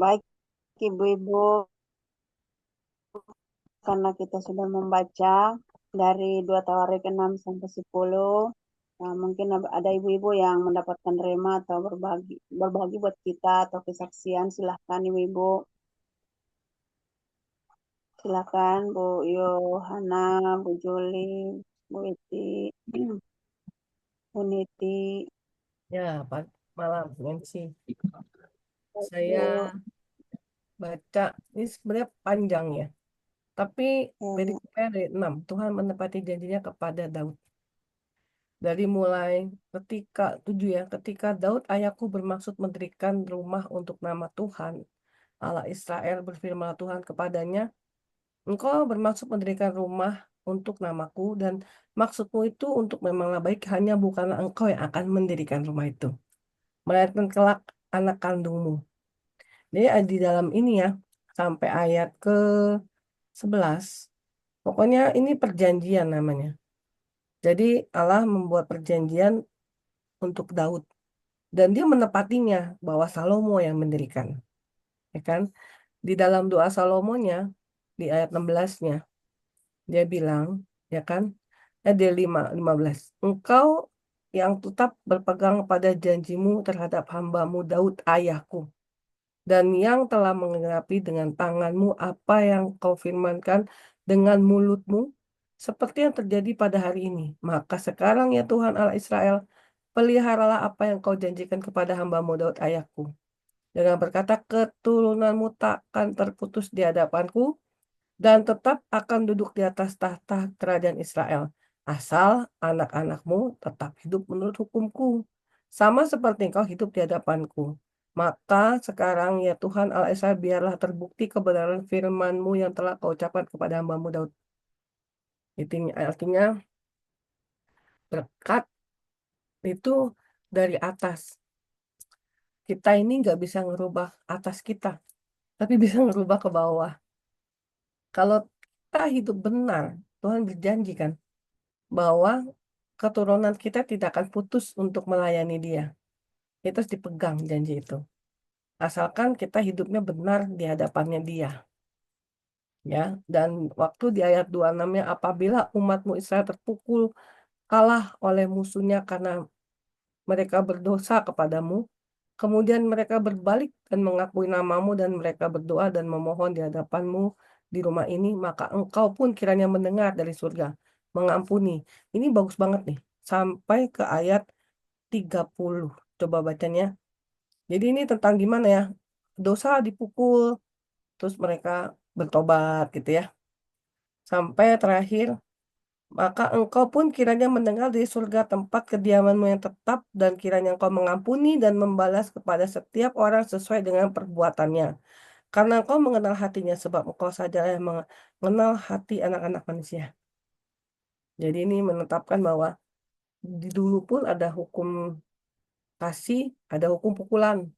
Baik, Ibu-Ibu, karena kita sudah membaca dari 2 Tawarik 6 sampai 10, nah, mungkin ada ibu-ibu yang mendapatkan rema atau berbagi buat kita atau kesaksian. Silahkan ibu-ibu. Silakan Bu Yohana, Bu Juli, Bu Iti, Bu Niti. Ya, Pak, malam, Nancy. Baik, Saya Bu. baca, ini sebenarnya panjang ya. Tapi Ya, Bu. perikopnya dari 6, Tuhan menepati janjinya kepada Daud. Dari mulai ketika 7 ya, ketika Daud ayahku bermaksud mendirikan rumah untuk nama Tuhan, Allah Israel, berfirman Tuhan kepadanya, engkau bermaksud mendirikan rumah untuk namaku, dan maksudmu itu untuk memanglah baik, hanya bukanlah engkau yang akan mendirikan rumah itu, melainkan kelak anak kandungmu. Jadi di dalam ini ya, sampai ayat ke 11, pokoknya ini perjanjian namanya. Jadi Allah membuat perjanjian untuk Daud, dan dia menepatinya bahwa Salomo yang mendirikan. Ya kan? Di dalam doa Salomonya, di ayat 16-nya, dia bilang, ya kan? Di 15. Engkau yang tetap berpegang pada janjimu terhadap hambamu Daud ayahku, dan yang telah menggenapi dengan tanganmu apa yang kau firmankan dengan mulutmu, seperti yang terjadi pada hari ini. Maka sekarang ya Tuhan Allah Israel, peliharalah apa yang kau janjikan kepada hambamu Daud ayahku, dengan berkata, keturunanmu takkan terputus di hadapanku, dan tetap akan duduk di atas tahta kerajaan Israel, asal anak-anakmu tetap hidup menurut hukumku, sama seperti engkau hidup di hadapanku. Maka sekarang ya Tuhan Allah Esa, biarlah terbukti kebenaran firman-Mu yang telah kau ucapkan kepada hamba-Mu Daud. Itu artinya berkat itu dari atas. Kita ini nggak bisa ngerubah atas kita, tapi bisa ngerubah ke bawah. Kalau kita hidup benar, Tuhan berjanji kan bahwa keturunan kita tidak akan putus untuk melayani Dia. Itu harus dipegang janji itu. Asalkan kita hidupnya benar di hadapannya Dia. Ya, dan waktu di ayat 26-nya, apabila umatmu Israel terpukul kalah oleh musuhnya karena mereka berdosa kepadamu, kemudian mereka berbalik dan mengakui namamu, dan mereka berdoa dan memohon di hadapanmu di rumah ini, maka engkau pun kiranya mendengar dari surga, mengampuni. Ini bagus banget nih, sampai ke ayat 30. Coba bacanya. Jadi ini tentang gimana ya, dosa dipukul, terus mereka bertobat gitu ya. Sampai terakhir, maka engkau pun kiranya mendengar dari surga tempat kediamanmu yang tetap, dan kiranya engkau mengampuni dan membalas kepada setiap orang sesuai dengan perbuatannya. Karena engkau mengenal hatinya, sebab engkau saja yang mengenal hati anak-anak manusia. Jadi ini menetapkan bahwa di dulu pun ada hukum kasih, ada hukum pukulan.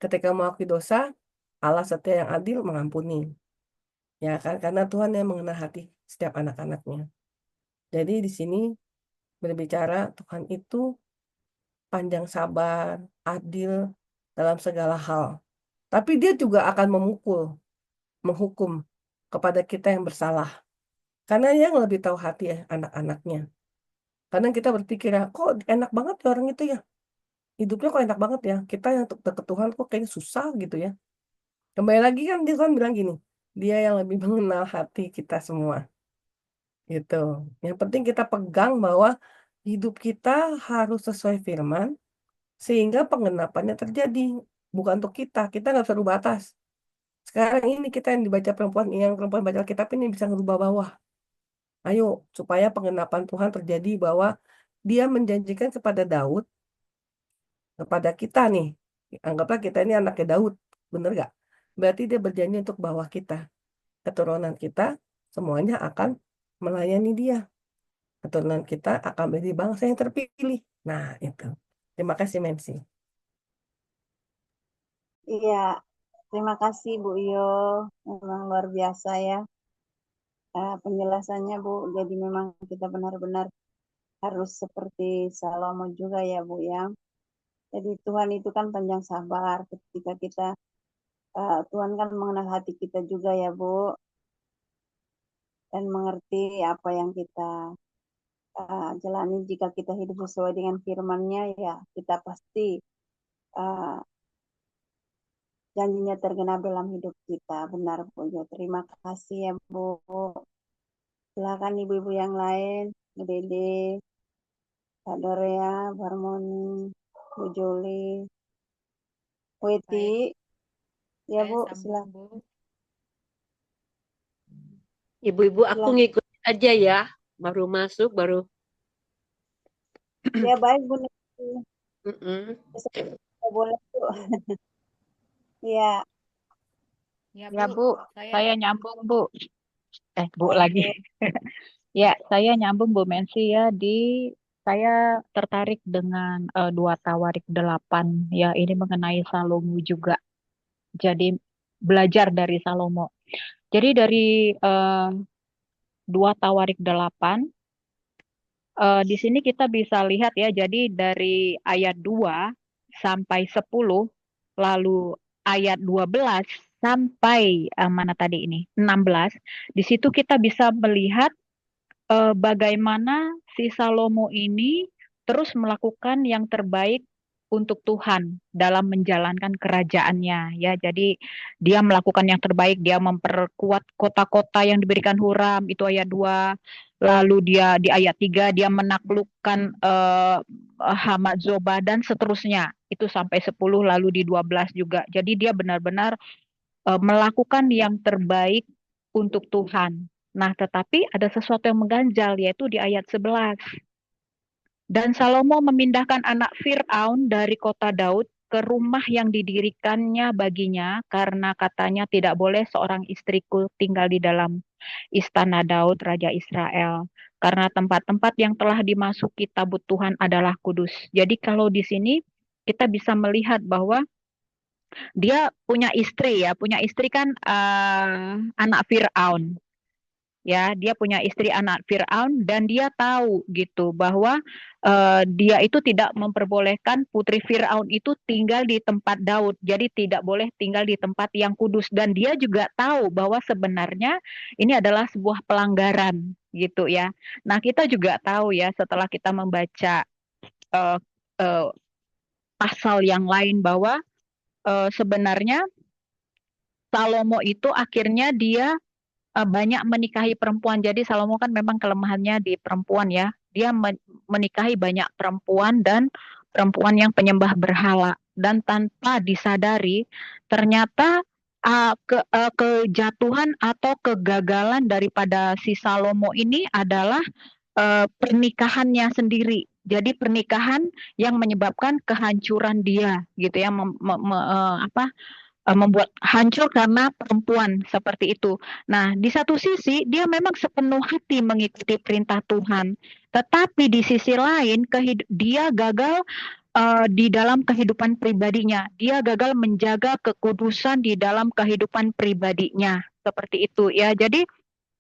Ketika mengakui dosa, Allah setia yang adil mengampuni. Ya kan, karena Tuhan yang mengenal hati setiap anak-anaknya. Jadi di sini berbicara Tuhan itu panjang sabar, adil dalam segala hal. Tapi dia juga akan menghukum kepada kita yang bersalah. Karena yang lebih tahu hati ya, anak-anaknya. Kadang kita berpikir, ya, kok enak banget ya orang itu ya. Hidupnya kok enak banget ya. Kita yang untuk deket Tuhan kok kayaknya susah gitu ya. Kembali lagi kan dia kan bilang gini, dia yang lebih mengenal hati kita semua. Gitu. Yang penting kita pegang bahwa hidup kita harus sesuai firman, sehingga penggenapannya terjadi. Bukan untuk kita nggak bisa rubah atas. Sekarang ini kita yang dibaca perempuan, yang perempuan baca Alkitab ini bisa ngerubah bawah. Ayo, supaya penggenapan Tuhan terjadi, bahwa dia menjanjikan kepada Daud, kepada kita nih, anggaplah kita ini anaknya Daud, bener gak? Berarti dia berjanji untuk bahwa kita, keturunan kita, semuanya akan melayani dia. Keturunan kita akan menjadi bangsa yang terpilih. Nah, itu. Terima kasih, Mensi. Iya, terima kasih Bu Iyo. Memang luar biasa ya penjelasannya Bu. Jadi memang kita benar-benar harus seperti Salomo juga ya Bu ya. Jadi Tuhan itu kan panjang sabar ketika kita Tuhan kan mengenal hati kita juga ya Bu, dan mengerti apa yang kita jalani. Jika kita hidup sesuai dengan firman-Nya, ya kita pasti janjinya tergenap dalam hidup kita. Benar Bu. Terima kasih ya Bu. Silakan ibu-ibu yang lain, Bu Dede, Kak Dorea, Barmoni, Bu Juli, Weti. Ya Bu, silakan. Ibu-ibu, aku Silakan. ngikut aja ya. Baru masuk, baru. Ya baik Bu. Boleh Bu. Ya. Ya Bu, saya nyambung Bu. Bu lagi. Ya, saya nyambung Bu Mensi ya. Saya tertarik dengan 2 Tawarik 8 ya. Ini mengenai Salomo juga. Jadi belajar dari Salomo. Jadi dari 2 Tawarik 8 di sini kita bisa lihat ya. Jadi dari ayat 2 sampai 10, lalu ayat 12 sampai mana tadi ini 16. Di situ kita bisa melihat bagaimana si Salomo ini terus melakukan yang terbaik untuk Tuhan dalam menjalankan kerajaannya ya. Jadi dia melakukan yang terbaik, dia memperkuat kota-kota yang diberikan Huram, itu ayat 2. Lalu dia di ayat 3 dia menaklukkan Hamat Zoba dan seterusnya. Itu sampai 10, lalu di 12 juga. Jadi dia benar-benar melakukan yang terbaik untuk Tuhan. Nah, tetapi ada sesuatu yang mengganjal, yaitu di ayat 11. Dan Salomo memindahkan anak Fir'aun dari kota Daud ke rumah yang didirikannya baginya, karena katanya tidak boleh seorang istriku tinggal di dalam istana Daud, Raja Israel. Karena tempat-tempat yang telah dimasuki tabut Tuhan adalah kudus. Jadi kalau di sini kita bisa melihat bahwa dia punya istri ya, punya istri kan anak Fir'aun. Ya, dia punya istri anak Fir'aun dan dia tahu gitu bahwa dia itu tidak memperbolehkan putri Fir'aun itu tinggal di tempat Daud. Jadi tidak boleh tinggal di tempat yang kudus, dan dia juga tahu bahwa sebenarnya ini adalah sebuah pelanggaran gitu ya. Nah, kita juga tahu ya setelah kita membaca pasal yang lain bahwa sebenarnya Salomo itu akhirnya dia banyak menikahi perempuan. Jadi Salomo kan memang kelemahannya di perempuan ya. Dia menikahi banyak perempuan dan perempuan yang penyembah berhala. Dan tanpa disadari ternyata kejatuhan atau kegagalan daripada si Salomo ini adalah pernikahannya sendiri. Jadi pernikahan yang menyebabkan kehancuran dia gitu ya, membuat hancur karena perempuan seperti itu. Nah, di satu sisi dia memang sepenuh hati mengikuti perintah Tuhan, tetapi di sisi lain dia gagal di dalam kehidupan pribadinya. Dia gagal menjaga kekudusan di dalam kehidupan pribadinya, seperti itu ya. Jadi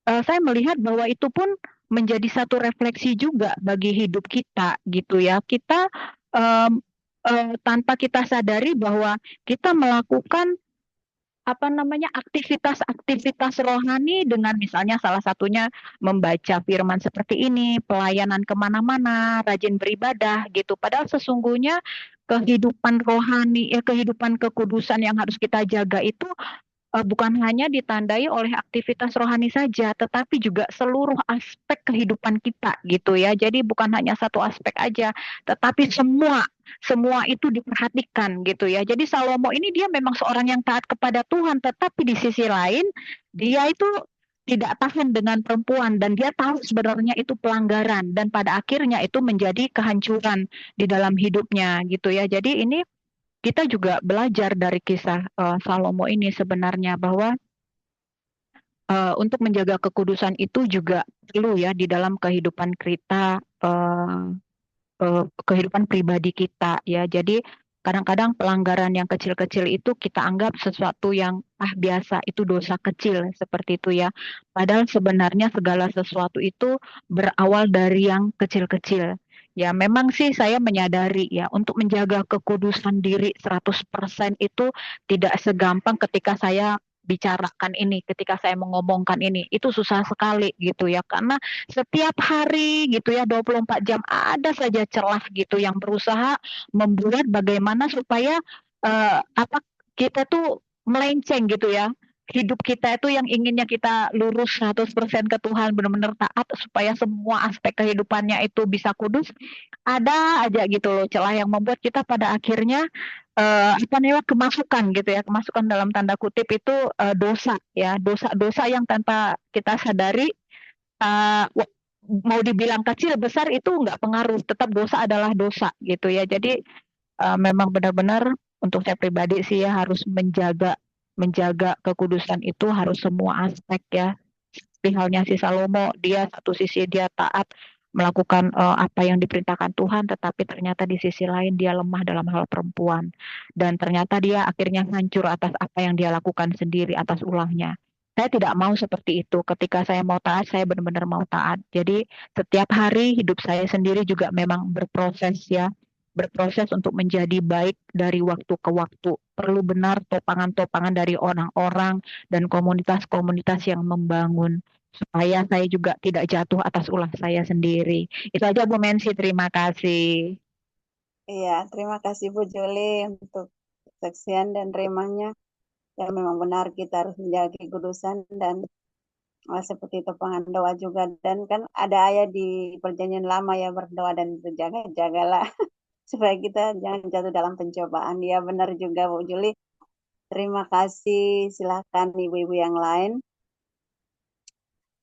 saya melihat bahwa itu pun menjadi satu refleksi juga bagi hidup kita gitu ya. Kita tanpa kita sadari bahwa kita melakukan aktivitas rohani dengan misalnya salah satunya membaca firman seperti ini, pelayanan kemana-mana, rajin beribadah gitu. Padahal sesungguhnya kehidupan rohani, kehidupan kekudusan yang harus kita jaga itu bukan hanya ditandai oleh aktivitas rohani saja, tetapi juga seluruh aspek kehidupan kita gitu ya. Jadi bukan hanya satu aspek aja, tetapi semua itu diperhatikan gitu ya. Jadi Salomo ini dia memang seorang yang taat kepada Tuhan, tetapi di sisi lain dia itu tidak tahan dengan perempuan, dan dia tahu sebenarnya itu pelanggaran, dan pada akhirnya itu menjadi kehancuran di dalam hidupnya gitu ya. Jadi ini kita juga belajar dari kisah Salomo ini sebenarnya bahwa untuk menjaga kekudusan itu juga perlu ya di dalam kehidupan kita, kehidupan pribadi kita ya. Jadi kadang-kadang pelanggaran yang kecil-kecil itu kita anggap sesuatu yang biasa, itu dosa kecil seperti itu ya. Padahal sebenarnya segala sesuatu itu berawal dari yang kecil-kecil. Ya, memang sih saya menyadari ya, untuk menjaga kekudusan diri 100% itu tidak segampang ketika saya bicarakan ini, ketika saya mengomongkan ini. Itu susah sekali gitu ya, karena setiap hari gitu ya, 24 jam ada saja celah gitu yang berusaha membuat bagaimana supaya kita tuh melenceng gitu ya. Hidup kita itu yang inginnya kita lurus 100% ke Tuhan, benar-benar taat supaya semua aspek kehidupannya itu bisa kudus, ada aja gitu loh celah yang membuat kita pada akhirnya kemasukan gitu ya, kemasukan dalam tanda kutip itu dosa ya, dosa-dosa yang tanpa kita sadari mau dibilang kecil besar itu nggak pengaruh, tetap dosa adalah dosa gitu ya. Jadi memang benar-benar untuk saya pribadi sih ya harus menjaga kekudusan itu harus semua aspek ya. Seperti halnya si Salomo, dia satu sisi dia taat melakukan apa yang diperintahkan Tuhan, tetapi ternyata di sisi lain dia lemah dalam hal perempuan. Dan ternyata dia akhirnya hancur atas apa yang dia lakukan sendiri, atas ulahnya. Saya tidak mau seperti itu. Ketika saya mau taat, saya benar-benar mau taat. Jadi setiap hari hidup saya sendiri juga memang berproses ya. Berproses untuk menjadi baik dari waktu ke waktu. Perlu benar topangan-topangan dari orang-orang dan komunitas-komunitas yang membangun supaya saya juga tidak jatuh atas ulah saya sendiri. Itu aja Bu Mensi, terima kasih. Iya, terima kasih Bu Juli untuk kesaksian dan remahnya. Ya memang benar kita harus menjaga kekudusan dan seperti topangan doa juga. Dan kan ada ayat di Perjanjian Lama ya, berdoa dan berjaga-jagalah supaya kita jangan jatuh dalam pencobaan. Ya benar juga Bu Juli. Terima kasih. Silahkan ibu-ibu yang lain.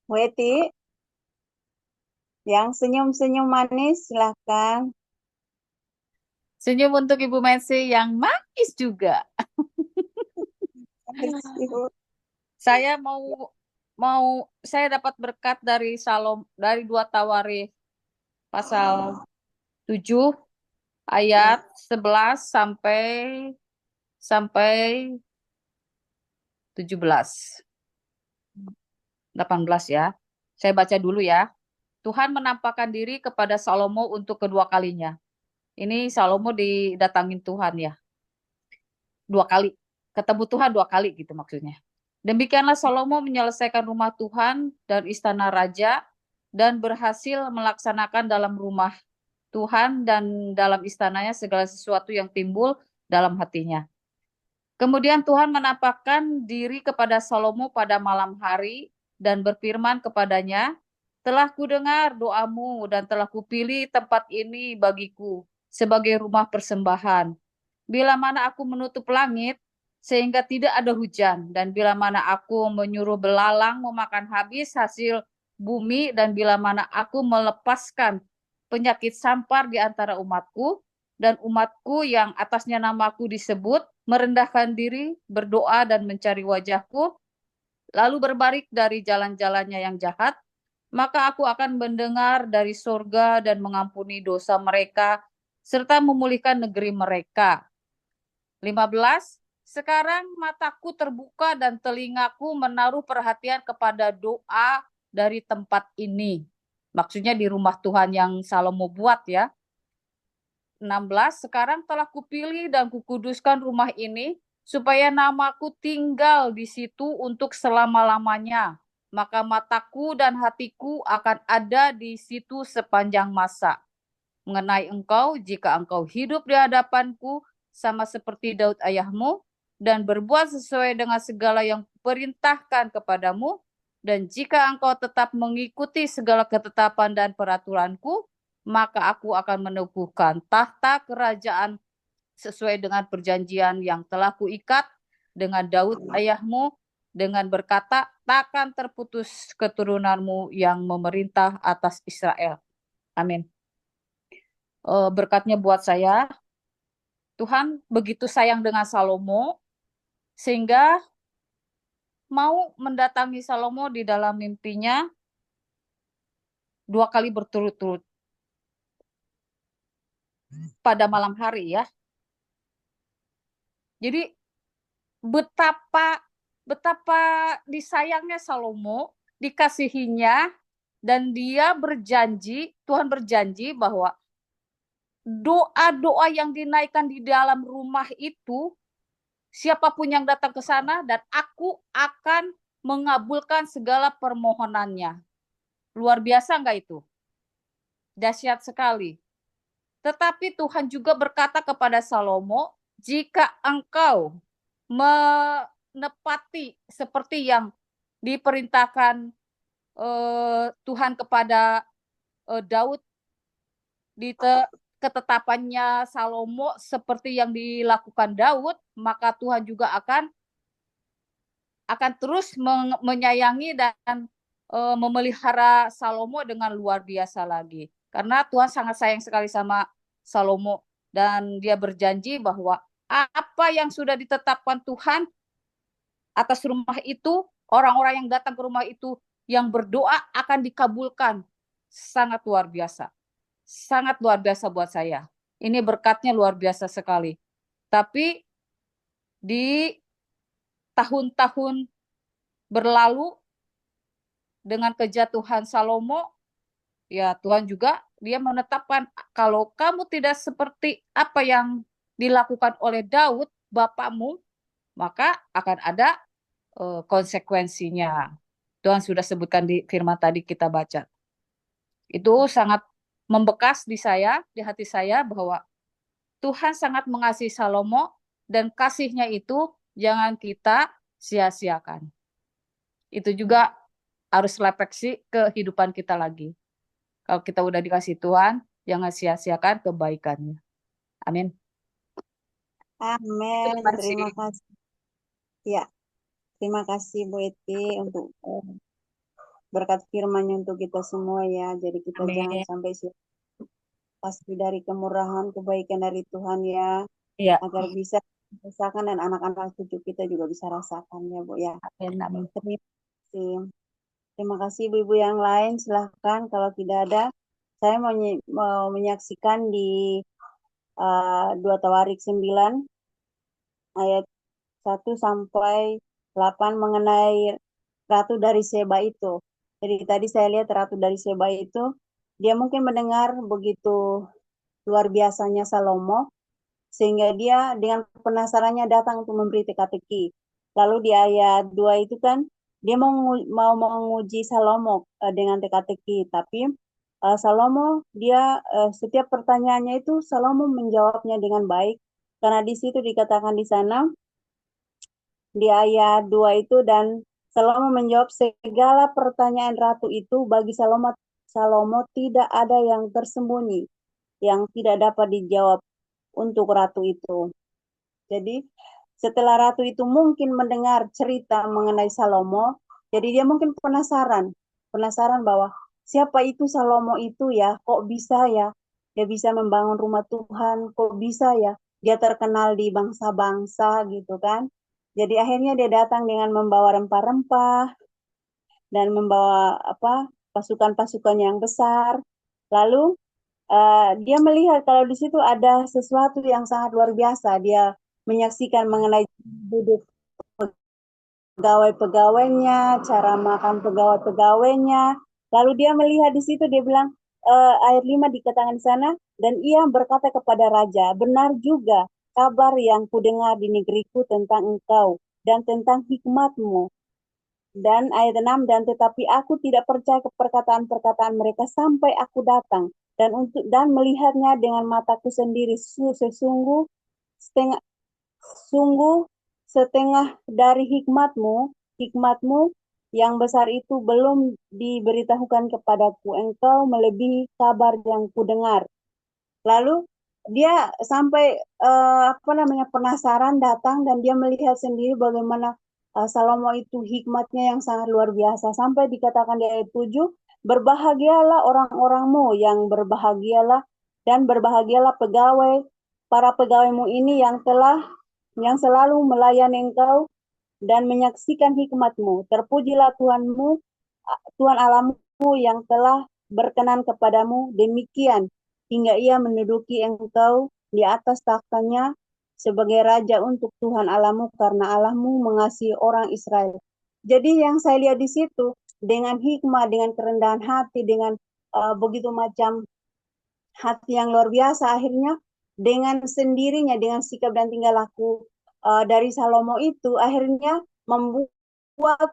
Bu Eti, yang senyum-senyum manis silahkan. Senyum untuk Ibu Mercy yang manis juga. Saya saya dapat berkat dari dari 2 Tawarikh pasal 7 ayat 11 sampai 17. 18 ya. Saya baca dulu ya. Tuhan menampakkan diri kepada Salomo untuk kedua kalinya. Ini Salomo didatangin Tuhan ya. 2 kali. Ketemu Tuhan 2 kali gitu maksudnya. Demikianlah Salomo menyelesaikan rumah Tuhan dan istana raja dan berhasil melaksanakan dalam rumah Tuhan dan dalam istananya segala sesuatu yang timbul dalam hatinya. Kemudian Tuhan menampakkan diri kepada Salomo pada malam hari dan berfirman kepadanya, "Telah kudengar doamu dan telah kupilih tempat ini bagiku sebagai rumah persembahan. Bila mana aku menutup langit sehingga tidak ada hujan, dan bila mana aku menyuruh belalang memakan habis hasil bumi, dan bila mana aku melepaskan penyakit sampar di antara umatku, dan umatku yang atasnya namaku disebut, merendahkan diri, berdoa dan mencari wajahku, lalu berbalik dari jalan-jalannya yang jahat, maka aku akan mendengar dari surga dan mengampuni dosa mereka, serta memulihkan negeri mereka." 15. Sekarang mataku terbuka dan telingaku menaruh perhatian kepada doa dari tempat ini. Maksudnya di rumah Tuhan yang Salomo buat ya. 16. Sekarang telah kupilih dan kukuduskan rumah ini supaya namaku tinggal di situ untuk selama-lamanya. Maka mataku dan hatiku akan ada di situ sepanjang masa. Mengenai engkau, jika engkau hidup di hadapanku sama seperti Daud ayahmu, dan berbuat sesuai dengan segala yang perintahkan kepadamu, dan jika engkau tetap mengikuti segala ketetapan dan peraturanku, maka aku akan meneguhkan tahta kerajaan sesuai dengan perjanjian yang telah kuikat dengan Daud ayahmu, dengan berkata, takkan terputus keturunanmu yang memerintah atas Israel. Amin. Berkatnya buat saya, Tuhan begitu sayang dengan Salomo, sehingga mau mendatangi Salomo di dalam mimpinya 2 kali berturut-turut pada malam hari ya. Jadi betapa disayangnya Salomo, dikasihinya, dan dia berjanji, Tuhan berjanji bahwa doa-doa yang dinaikkan di dalam rumah itu, siapapun yang datang ke sana, dan aku akan mengabulkan segala permohonannya. Luar biasa enggak itu? Dahsyat sekali. Tetapi Tuhan juga berkata kepada Salomo, jika engkau menepati seperti yang diperintahkan Tuhan kepada Daud, di ketetapannya Salomo seperti yang dilakukan Daud, maka Tuhan juga akan terus menyayangi dan memelihara Salomo dengan luar biasa lagi. Karena Tuhan sangat sayang sekali sama Salomo, dan dia berjanji bahwa apa yang sudah ditetapkan Tuhan atas rumah itu, orang-orang yang datang ke rumah itu yang berdoa akan dikabulkan. Sangat luar biasa. Sangat luar biasa buat saya. Ini berkatnya luar biasa sekali. Tapi di tahun-tahun berlalu dengan kejatuhan Salomo, ya Tuhan juga dia menetapkan kalau kamu tidak seperti apa yang dilakukan oleh Daud, bapakmu, maka akan ada konsekuensinya. Tuhan sudah sebutkan di firman tadi kita baca. Itu sangat membekas di saya, di hati saya, bahwa Tuhan sangat mengasihi Salomo, dan kasihnya itu jangan kita sia-siakan. Itu juga harus refleksi kehidupan kita lagi. Kalau kita udah dikasih Tuhan, jangan sia-siakan kebaikannya. Amin. Amin. Terima kasih. Ya, terima kasih Bu Eti untuk berkat firman-Nya untuk kita semua ya. Jadi kita jangan sampai pasti dari kemurahan, kebaikan dari Tuhan ya. Iya. Agar bisa rasakan dan anak-anak cucu kita juga bisa rasakan ya Bu ya. Amin. Terima kasih. Terima kasih ibu-ibu yang lain. Silahkan kalau tidak ada. Saya mau menyaksikan di 2 Tawarik 9 ayat 1 sampai 8 mengenai Ratu dari Seba itu. Jadi tadi saya lihat Ratu dari Seba itu, dia mungkin mendengar begitu luar biasanya Salomo, sehingga dia dengan penasarannya datang untuk memberi teka-teki. Lalu di ayat 2 itu kan, dia mau menguji Salomo dengan teka-teki, tapi Salomo dia setiap pertanyaannya itu Salomo menjawabnya dengan baik, karena di situ dikatakan di sana di ayat 2 itu, dan Salomo menjawab segala pertanyaan ratu itu bagi Salomo tidak ada yang tersembunyi yang tidak dapat dijawab untuk ratu itu. Jadi setelah ratu itu mungkin mendengar cerita mengenai Salomo, jadi dia mungkin penasaran bahwa siapa itu Salomo itu ya, kok bisa ya dia bisa membangun rumah Tuhan, kok bisa ya dia terkenal di bangsa-bangsa gitu kan. Jadi akhirnya dia datang dengan membawa rempah-rempah dan membawa pasukan-pasukan yang besar. Lalu dia melihat kalau di situ ada sesuatu yang sangat luar biasa. Dia menyaksikan mengenai duduk pegawai-pegawainya, cara makan pegawai-pegawainya. Lalu dia melihat di situ, dia bilang, ayat 5 dikatakan di sana, dan ia berkata kepada raja, benar juga kabar yang kudengar di negeriku tentang engkau dan tentang hikmatmu. Dan ayat 6, dan tetapi aku tidak percaya ke perkataan-perkataan mereka sampai aku datang dan melihatnya dengan mataku sendiri. Sungguh setengah dari hikmatmu yang besar itu belum diberitahukan kepadaku. Engkau melebihi kabar yang kudengar. Lalu dia sampai penasaran datang, dan dia melihat sendiri bagaimana Salomo itu hikmatnya yang sangat luar biasa. Sampai dikatakan di ayat 7, berbahagialah orang-orangmu yang berbahagialah, dan berbahagialah para pegawaimu ini yang selalu melayani engkau dan menyaksikan hikmatmu. Terpujilah Tuhanmu, Tuhan Allahmu yang telah berkenan kepadamu demikian, hingga ia menduduki engkau di atas tahtanya sebagai raja untuk Tuhan Allahmu, karena Allahmu mengasihi orang Israel. Jadi yang saya lihat di situ, dengan hikmah, dengan kerendahan hati, dengan begitu macam hati yang luar biasa. Akhirnya dengan sendirinya, dengan sikap dan tingkah laku dari Salomo itu, akhirnya membuat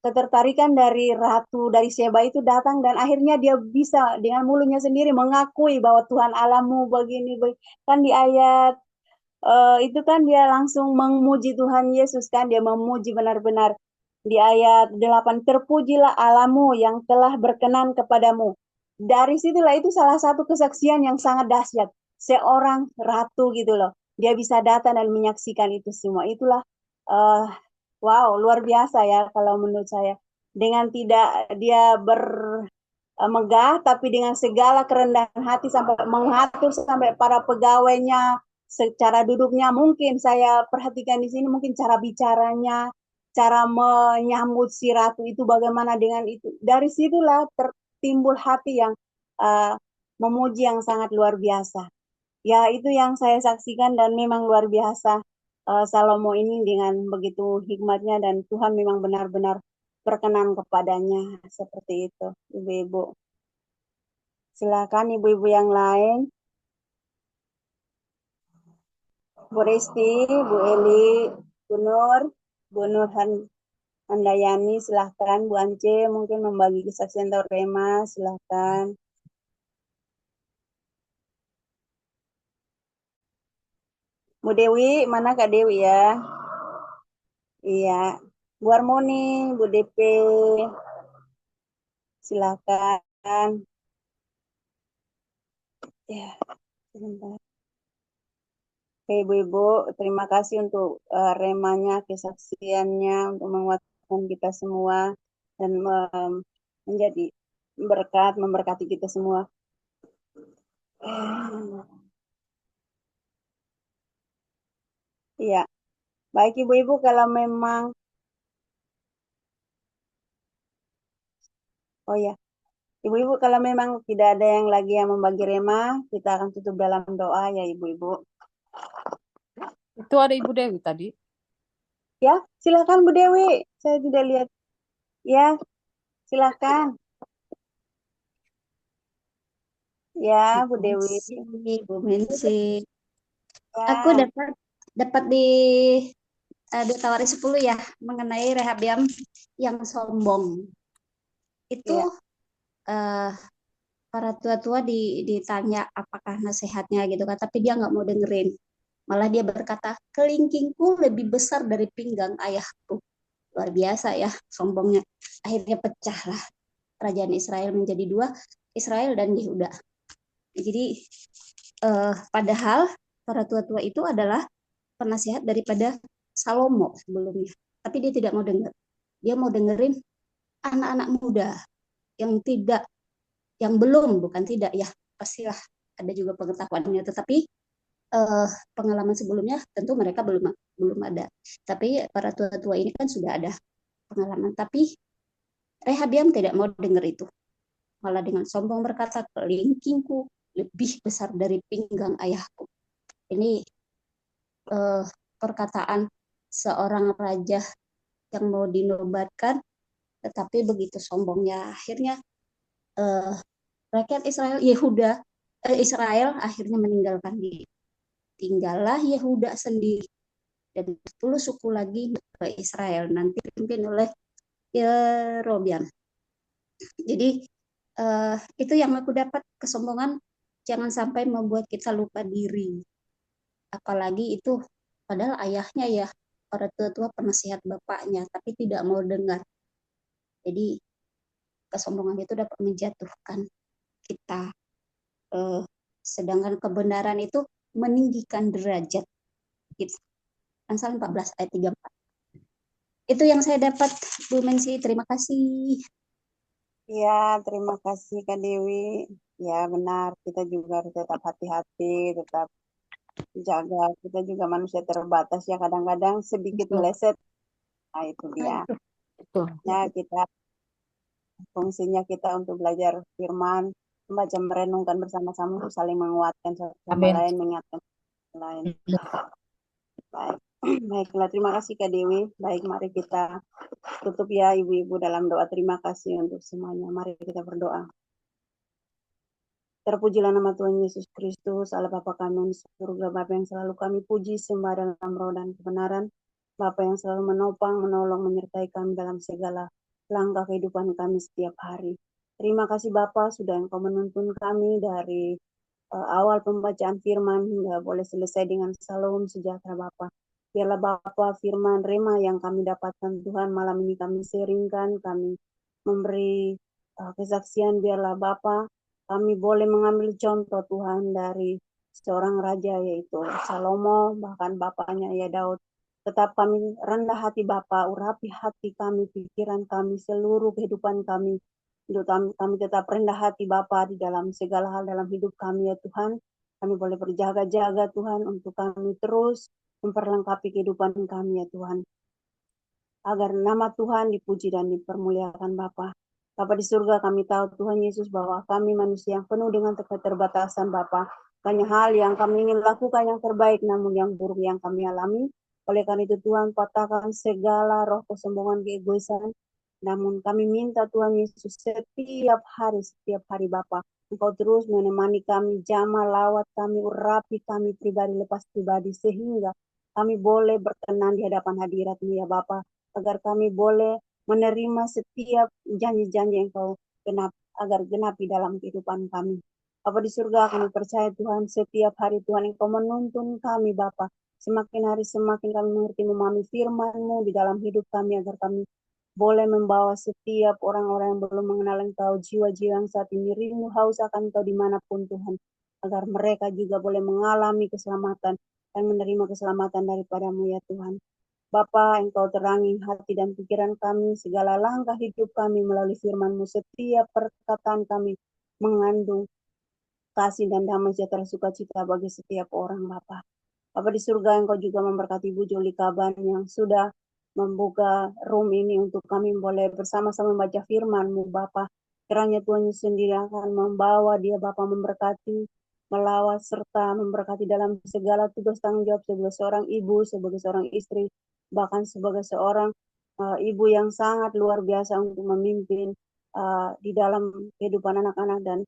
ketertarikan dari Ratu dari Sheba itu datang, dan akhirnya dia bisa dengan mulutnya sendiri mengakui bahwa Tuhan Allahmu begini. Kan di ayat itu kan dia langsung memuji Tuhan Yesus, kan dia memuji benar-benar. Di ayat 8, terpujilah Allahmu yang telah berkenan kepadamu. Dari situlah itu salah satu kesaksian yang sangat dahsyat. Seorang ratu gitu loh, dia bisa datang dan menyaksikan itu semua. Itulah wow, luar biasa ya kalau menurut saya. Dengan tidak dia megah, tapi dengan segala kerendahan hati sampai mengatur sampai para pegawainya secara duduknya. Mungkin saya perhatikan di sini mungkin cara bicaranya, cara menyambut si ratu itu bagaimana dengan itu. Dari situlah tertimbul hati yang memuji yang sangat luar biasa. Ya, itu yang saya saksikan dan memang luar biasa. Salomo ini dengan begitu hikmatnya, dan Tuhan memang benar-benar berkenan kepadanya. Seperti itu, ibu-ibu. Silakan ibu-ibu yang lain. Bu Resti, Bu Eli, Bu Nur Handayani, silahkan. Bu Ance mungkin membagi kesaksian atau rema, silahkan. Bu Dewi, mana Kak Dewi ya? Iya. Bu Harmoni, Bu DP, silahkan. Ya, sebentar. Oke, ibu-ibu, terima kasih untuk remanya, kesaksiannya, untuk menguatkan kita semua dan menjadi berkat, memberkati kita semua. Iya, baik ibu-ibu, kalau memang, oh ya, ibu-ibu kalau memang tidak ada yang lagi yang membagi rema, kita akan tutup dalam doa ya ibu-ibu. Itu ada Ibu Dewi tadi. Ya, silakan Bu Dewi. Saya tidak lihat. Ya, silakan. Ya, Bu Dewi. Bu Mensi. Ya. Aku dapat di 2 Tawarik 10 ya, mengenai Rehabiam yang sombong. Itu para tua-tua ditanya apakah nasihatnya gitu kan, tapi dia nggak mau dengerin. Malah dia berkata, kelingkingku lebih besar dari pinggang ayahku. Luar biasa ya sombongnya. Akhirnya pecahlah kerajaan Israel menjadi 2, Israel dan Yehuda. Jadi padahal para tua-tua itu adalah penasihat daripada Salomo sebelumnya. Tapi dia tidak mau dengar. Dia mau dengerin anak-anak muda yang bukan tidak ya, pastilah ada juga pengetahuannya, tetapi pengalaman sebelumnya tentu mereka belum ada. Tapi para tua-tua ini kan sudah ada pengalaman. Tapi Rehabiam tidak mau dengar itu. Malah dengan sombong berkata, kelingkingku lebih besar dari pinggang ayahku. Ini perkataan seorang raja yang mau dinobatkan, tetapi begitu sombongnya. Akhirnya rakyat Israel akhirnya meninggalkan diri. Tinggallah Yehuda sendiri dan 10 suku lagi ke Israel, nanti dipimpin oleh Yerobeam. Jadi itu yang aku dapat, kesombongan jangan sampai membuat kita lupa diri. Apalagi itu padahal ayahnya ya, para tua-tua penasihat bapaknya, tapi tidak mau dengar. Jadi kesombongan itu dapat menjatuhkan kita. Sedangkan kebenaran itu meninggikan derajat kita. Amsal 14 ayat 34. Itu yang saya dapat, Bu Mensi. Terima kasih. Ya, terima kasih Kak Dewi. Ya, benar. Kita juga harus tetap hati-hati, tetap jaga. Kita juga manusia terbatas ya, kadang-kadang sedikit meleset. Nah, itu dia. Ya, kita fungsinya kita untuk belajar firman, membaca, merenungkan bersama-sama, untuk saling menguatkan satu sama lain, mengingatkan lain. Baik. Baiklah, terima kasih Kak Dewi. Baik, mari kita tutup ya ibu-ibu dalam doa. Terima kasih untuk semuanya. Mari kita berdoa. Terpujilah nama Tuhan Yesus Kristus, Allah Bapa kami di surga, Bapa yang selalu kami puji, sembah dalam roh dan kebenaran, Bapa yang selalu menopang, menolong, menyertai kami dalam segala langkah kehidupan kami setiap hari. Terima kasih Bapa sudah Engkau menuntun kami dari awal pembacaan firman hingga boleh selesai dengan salam sejahtera Bapa. Biarlah Bapa firman rema yang kami dapatkan Tuhan malam ini kami sharingkan, kami memberi kesaksian, biarlah Bapa kami boleh mengambil contoh Tuhan dari seorang raja yaitu Salomo, bahkan bapaknya ya Daud. Tetap kami rendah hati Bapa, urapi hati kami, pikiran kami, seluruh kehidupan kami. Untuk kami tetap rendah hati Bapa di dalam segala hal dalam hidup kami ya Tuhan. Kami boleh berjaga-jaga Tuhan untuk kami terus memperlengkapi kehidupan kami ya Tuhan. Agar nama Tuhan dipuji dan dipermuliakan Bapa. Bapa di surga, kami tahu Tuhan Yesus bahwa kami manusia yang penuh dengan keterbatasan Bapa. Banyak hal yang kami ingin lakukan yang terbaik, namun yang buruk yang kami alami. Oleh karena itu Tuhan, patahkan segala roh kesombongan, keegoisan. Namun kami minta Tuhan Yesus setiap hari Bapa, Engkau terus menemani kami, jamah lawat kami, urapi kami pribadi lepas pribadi, sehingga kami boleh berkenan di hadapan hadirat-Mu ya Bapa, agar kami boleh menerima setiap janji-janji yang Kau genapi dalam kehidupan kami. Bapa di surga, kami percaya Tuhan, setiap hari Tuhan Engkau menuntun kami Bapa. Semakin hari semakin kami mengerti memahami firman-Mu di dalam hidup kami, agar kami boleh membawa setiap orang-orang yang belum mengenal Engkau, jiwa-jiwa yang saat ini rindu haus akan Engkau dimanapun Tuhan, agar mereka juga boleh mengalami keselamatan dan menerima keselamatan daripada-Mu ya Tuhan. Bapa, Engkau terangi hati dan pikiran kami, segala langkah hidup kami melalui firman-Mu. Setiap perkataan kami mengandung kasih dan damai sejahtera sukacita bagi setiap orang Bapa. Bapa di surga, Engkau juga memberkati Bu Joli Kaban yang sudah membuka room ini untuk kami boleh bersama-sama membaca firman-Mu Bapa. Kiranya Tuhan sendiri akan membawa dia Bapa, memberkati, melawat serta memberkati dalam segala tugas tanggung jawab sebagai seorang ibu, sebagai seorang istri, bahkan sebagai seorang ibu yang sangat luar biasa untuk memimpin di dalam kehidupan anak-anak dan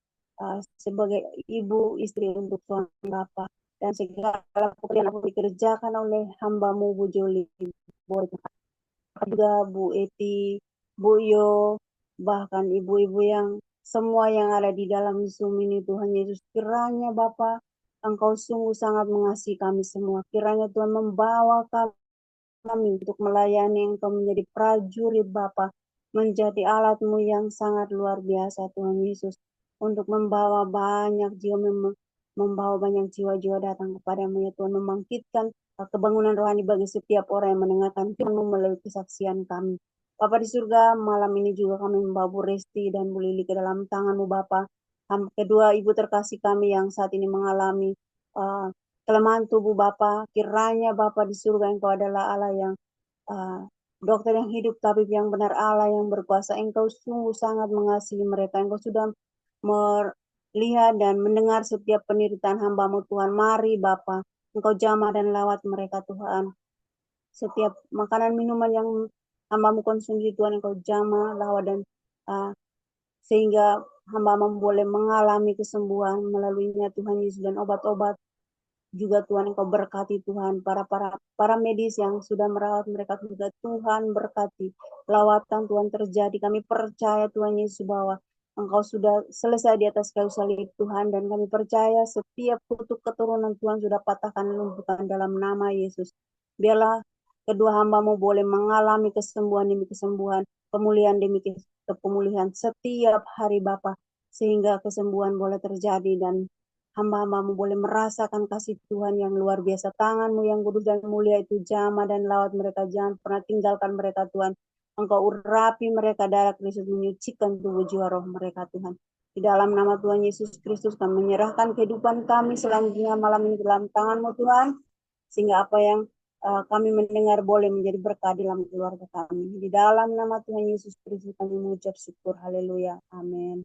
sebagai ibu istri untuk suami Bapa, dan segala pekerjaan yang dikerjakan oleh hamba-Mu Bu Joli, juga Bu Eti, Bu Yo, bahkan ibu-ibu yang semua yang ada di dalam Zoom ini Tuhan Yesus, kiranya Bapa Engkau sungguh sangat mengasihi kami semua. Kiranya Tuhan membawa kami untuk melayani Engkau menjadi prajurit Bapa, menjadi alat-Mu yang sangat luar biasa Tuhan Yesus, untuk membawa banyak jiwa-jiwa datang kepada-Mu ya Tuhan, membangkitkan kebangunan rohani bagi setiap orang yang mendengarkan firman-Mu melalui kesaksian kami. Bapa di surga, malam ini juga kami membawa Bu Resti dan Bu Lili ke dalam tangan-Mu Bapa. Kedua ibu terkasih kami yang saat ini mengalami kelemahan tubuh Bapa, kiranya Bapa di surga Engkau adalah Allah yang dokter yang hidup, tabib yang benar, Allah yang berkuasa. Engkau sungguh sangat mengasihi mereka. Engkau sudah melihat dan mendengar setiap penderitaan hamba-Mu Tuhan. Mari Bapa, Engkau jamah dan lawat mereka Tuhan. Setiap makanan minuman yang hamba-Mu konsumsi Tuhan, Engkau jamah, lawat dan sehingga hamba-Mu boleh mengalami kesembuhan melaluinya Tuhan Yesus, dan obat-obat juga Tuhan Engkau berkati Tuhan, para medis yang sudah merawat mereka juga Tuhan berkati, lawatan Tuhan terjadi. Kami percaya Tuhan Yesus bahwa Engkau sudah selesai di atas kayu salib Tuhan, dan kami percaya setiap kutuk keturunan Tuhan sudah patahkan lumpuhkan dalam nama Yesus. Biarlah kedua hamba-Mu boleh mengalami kesembuhan demi kesembuhan, pemulihan demi pemulihan setiap hari Bapa, sehingga kesembuhan boleh terjadi dan hamba-hamba-Mu boleh merasakan kasih Tuhan yang luar biasa. Tangan-Mu yang kudus dan mulia itu jamah dan lawat mereka, jangan pernah tinggalkan mereka Tuhan. Engkau urapi mereka, darah Kristus menyucikan tubuh jiwa roh mereka Tuhan. Di dalam nama Tuhan Yesus Kristus kami menyerahkan kehidupan kami selanjutnya malam ini dalam tangan-Mu Tuhan, sehingga apa yang kami mendengar boleh menjadi berkah dalam keluarga kami. Di dalam nama Tuhan Yesus Kristus kami mengucap syukur. Haleluya. Amin.